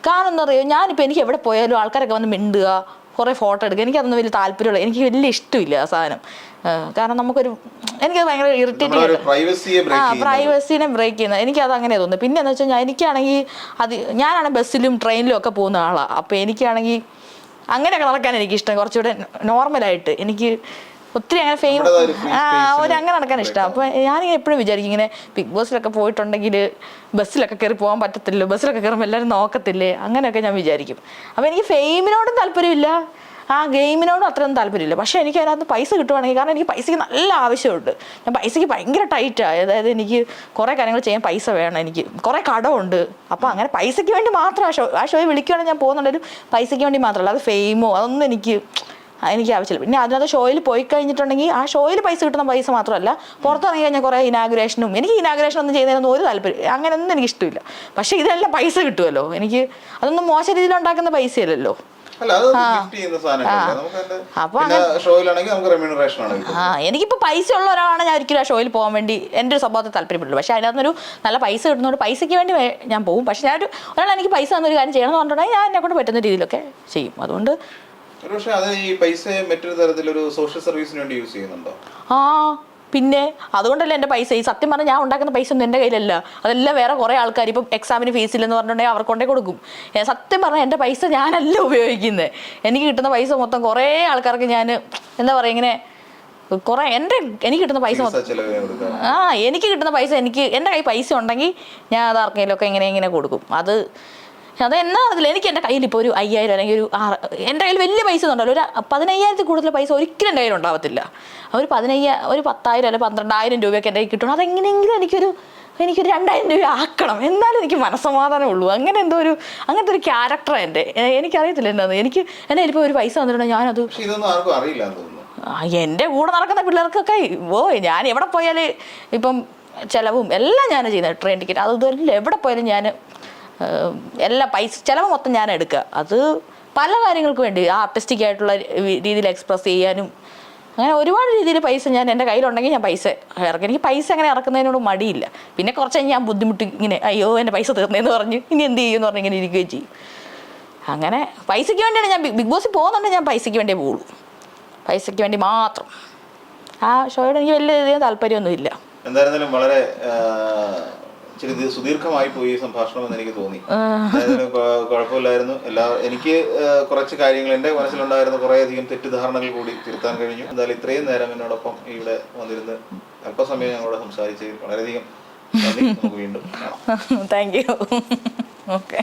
കാരണം എന്താ പറയുക, ഞാനിപ്പോൾ എനിക്ക് എവിടെ പോയാലും ആൾക്കാരൊക്കെ വന്ന് മിണ്ടുക, കുറേ ഫോട്ടോ എടുക്കുക, എനിക്കതൊന്നും വലിയ താല്പര്യമില്ല. എനിക്ക് വലിയ ഇഷ്ടമില്ല ആ സാധനം. കാരണം എനിക്കത് ഭയങ്കര ഇറിറ്റേറ്റിംഗ്, പ്രൈവസീനെ ബ്രേക്ക് ചെയ്യുന്നത് എനിക്കത് അങ്ങനെ തോന്നുന്നു. പിന്നെ എന്താ വെച്ചാൽ എനിക്കാണെങ്കിൽ ഞാനാണെങ്കിൽ ബസ്സിലും ട്രെയിനിലും ഒക്കെ പോകുന്ന ആളാണ്. അപ്പോൾ എനിക്കാണെങ്കിൽ അങ്ങനെയൊക്കെ നടക്കാൻ എനിക്കിഷ്ടം, കുറച്ചുകൂടെ നോർമലായിട്ട്. എനിക്ക് ഒത്തിരി അങ്ങനെ അങ്ങനെ നടക്കാൻ ഇഷ്ടമാണ്. അപ്പോൾ ഞാനിങ്ങനെ എപ്പോഴും വിചാരിക്കും, ഇങ്ങനെ ബിഗ് ബോസിലൊക്കെ പോയിട്ടുണ്ടെങ്കിൽ ബസ്സിലൊക്കെ കയറി പോകാൻ പറ്റത്തില്ല, ബസ്സിലൊക്കെ കയറുമ്പോൾ എല്ലാവരും നോക്കത്തില്ലേ, അങ്ങനെയൊക്കെ ഞാൻ വിചാരിക്കും. അപ്പോൾ എനിക്ക് ഫെയിമിനോടും താല്പര്യമില്ല, ആ ഗെയിമിനോടും അത്രയൊന്നും താല്പര്യമില്ല. പക്ഷേ എനിക്ക് അതിനകത്ത് പൈസ കിട്ടുവാണെങ്കിൽ, കാരണം എനിക്ക് പൈസയ്ക്ക് നല്ല ആവശ്യമുണ്ട്. ഞാൻ പൈസയ്ക്ക് ഭയങ്കര ടൈറ്റാണ്. അതായത് എനിക്ക് കുറേ കാര്യങ്ങൾ ചെയ്യാൻ പൈസ വേണം, എനിക്ക് കുറേ കടമുണ്ട്. അപ്പോൾ അങ്ങനെ പൈസയ്ക്ക് വേണ്ടി മാത്രം ആ ഷോയിൽ വിളിക്കുകയാണെങ്കിൽ ഞാൻ പോകുന്നുണ്ടെങ്കിലും പൈസയ്ക്ക് വേണ്ടി മാത്രമല്ല, അത് ഫെയിമോ അതൊന്നും എനിക്ക് ആവശ്യമില്ല. പിന്നെ അതിനകത്ത് ഷോയിൽ പോയി കഴിഞ്ഞിട്ടുണ്ടെങ്കിൽ ആ ഷോയിൽ പൈസ കിട്ടുന്ന പൈസ മാത്രമല്ല, പുറത്തിറങ്ങി കഴിഞ്ഞാൽ കുറേ ഇനാഗുറേഷനും, എനിക്ക് ഇനാഗുറേഷൻ ഒന്നും ചെയ്യുന്നതിനൊന്നും ഒരു താല്പര്യം അങ്ങനെയൊന്നും എനിക്ക് ഇഷ്ടമില്ല. പക്ഷേ ഇതെല്ലാം പൈസ കിട്ടുമല്ലോ, എനിക്ക് അതൊന്നും മോശം രീതിയിൽ ഉണ്ടാക്കുന്ന പൈസയല്ലല്ലോ. എനിക്കിപ്പോ പൈസ ഉള്ള ഒരാളാണ്, ഞാൻ ഒരിക്കലും ആ ഷോയിൽ പോകാൻ വേണ്ടി എൻ്റെ ഒരു സ്വഭാവത്തെ താല്പര്യപ്പെടുള്ളൂ. പക്ഷെ അതിനകത്തൊരു നല്ല പൈസ കിട്ടുന്നതുകൊണ്ട് പൈസയ്ക്ക് വേണ്ടി ഞാൻ പോകും. പക്ഷെ ഒരാൾ എനിക്ക് പൈസ തന്നൊരു കാര്യം ചെയ്യണം എന്ന് പറഞ്ഞിട്ടുണ്ടെങ്കിൽ ഞാൻ എന്നെ കൊണ്ട് പറ്റുന്ന രീതിയിലൊക്കെ ചെയ്യും. അതുകൊണ്ട് പക്ഷേ അത് ഈ പൈസ മറ്റൊരു തരത്തിലൊരു സോഷ്യൽ സർവീസിന് വേണ്ടി യൂസ് ചെയ്യുന്നുണ്ടോ? പിന്നെ അതുകൊണ്ടല്ലേ എൻ്റെ പൈസ, ഈ സത്യം പറഞ്ഞാൽ ഞാൻ ഉണ്ടാക്കുന്ന പൈസ ഒന്നും എൻ്റെ കയ്യിലല്ല, അതെല്ലാം വേറെ കുറേ ആൾക്കാർ ഇപ്പം എക്സാമിന് ഫീസില്ലെന്ന് പറഞ്ഞിട്ടുണ്ടെങ്കിൽ അവർ കൊണ്ടേ കൊടുക്കും. സത്യം പറഞ്ഞാൽ എൻ്റെ പൈസ ഞാനല്ല ഉപയോഗിക്കുന്നത്. എനിക്ക് കിട്ടുന്ന പൈസ മൊത്തം കുറേ ആൾക്കാർക്ക് ഞാൻ എന്താ പറയുക, ഇങ്ങനെ കുറേ എനിക്ക് കിട്ടുന്ന പൈസ മൊത്തം എനിക്ക് കിട്ടുന്ന പൈസ എൻ്റെ കയ്യിൽ പൈസ ഉണ്ടെങ്കിൽ ഞാൻ അത് ആർക്കെങ്കിലുമൊക്കെ ഇങ്ങനെ കൊടുക്കും. അതെന്നാ അതിൽ എനിക്ക് എൻ്റെ കയ്യിൽ ഇപ്പോൾ ഒരു 5000 അല്ലെങ്കിൽ ഒരു എൻ്റെ കയ്യിൽ വലിയ പൈസ ഒന്നും ഉണ്ടല്ലോ, ഒരു 10000 കൂടുതൽ പൈസ ഒരിക്കലും എൻ്റെ കയ്യിൽ ഉണ്ടാവത്തില്ല. ഒരു 10,000 അല്ലെങ്കിൽ 12,000 രൂപയൊക്കെ എൻ്റെ കയ്യിൽ കിട്ടണം. അതെങ്ങനെയെങ്കിലും എനിക്കൊരു 2000 രൂപ ആക്കണം, എന്നാലും എനിക്ക് മനസ്സമാധാനം ഉള്ളൂ. അങ്ങനത്തെ ഒരു ക്യാരക്ടറാണ് എൻ്റെ. എനിക്കറിയത്തില്ല എന്താന്ന്. എനിക്ക് എൻ്റെ കയ്യിൽ ഇപ്പോൾ ഒരു പൈസ വന്നിട്ടുണ്ടെങ്കിൽ ഞാനത് എൻ്റെ കൂടെ നടക്കുന്ന പിള്ളേർക്കൊക്കെ ഞാൻ എവിടെ പോയാൽ ഇപ്പം ചിലവും എല്ലാം ഞാൻ ചെയ്യുന്നത്, ട്രെയിൻ ടിക്കറ്റ് അതുപോലെ എവിടെ പോയാലും ഞാൻ എല്ലാ പൈസ ചിലവ് മൊത്തം ഞാൻ എടുക്കുക. അത് പല കാര്യങ്ങൾക്ക് വേണ്ടി, ആർട്ടിസ്റ്റിക് ആയിട്ടുള്ള രീതിയിൽ എക്സ്പ്രസ് ചെയ്യാനും അങ്ങനെ ഒരുപാട് രീതിയിൽ പൈസ ഞാൻ എൻ്റെ കയ്യിലുണ്ടെങ്കിൽ ഞാൻ പൈസ ഇറക്കും. എനിക്ക് പൈസ അങ്ങനെ ഇറക്കുന്നതിനോട് മടിയില്ല. പിന്നെ കുറച്ച് കഴിഞ്ഞ് ഞാൻ ബുദ്ധിമുട്ടി ഇങ്ങനെ അയ്യോ എൻ്റെ പൈസ തീർന്നതെന്ന് പറഞ്ഞ് ഇനി എന്ത് ചെയ്യുമെന്ന് പറഞ്ഞ് ഇങ്ങനെ ഇരിക്കുകയും ചെയ്യും. അങ്ങനെ പൈസയ്ക്ക് വേണ്ടിയാണ് ഞാൻ ബിഗ് ബോസിൽ പോകുന്നുണ്ടെങ്കിൽ ഞാൻ പൈസയ്ക്ക് വേണ്ടിയേ പോകുള്ളൂ, പൈസയ്ക്ക് വേണ്ടി മാത്രം. ആ ഷോയോട് എനിക്ക് വലിയ താല്പര്യമൊന്നുമില്ല. എന്തായിരുന്നാലും വളരെ സുദീർഘമായി പോയി സംഭാഷണം എന്ന് എനിക്ക് തോന്നി. കുഴപ്പമില്ലായിരുന്നു. എനിക്ക് കുറച്ച് കാര്യങ്ങൾ എൻ്റെ മനസ്സിലുണ്ടായിരുന്ന കുറേയധികം തെറ്റിദ്ധാരണകൾ കൂടി തിരുത്താൻ കഴിഞ്ഞു. എന്തായാലും ഇത്രയും നേരം എന്നോടൊപ്പം ഇവിടെ വന്നിരുന്ന് അല്പസമയം ഞങ്ങളോട് സംസാരിച്ച് വളരെയധികം നന്ദി. നമുക്ക് വീണ്ടും താങ്ക് യു. ഓക്കെ.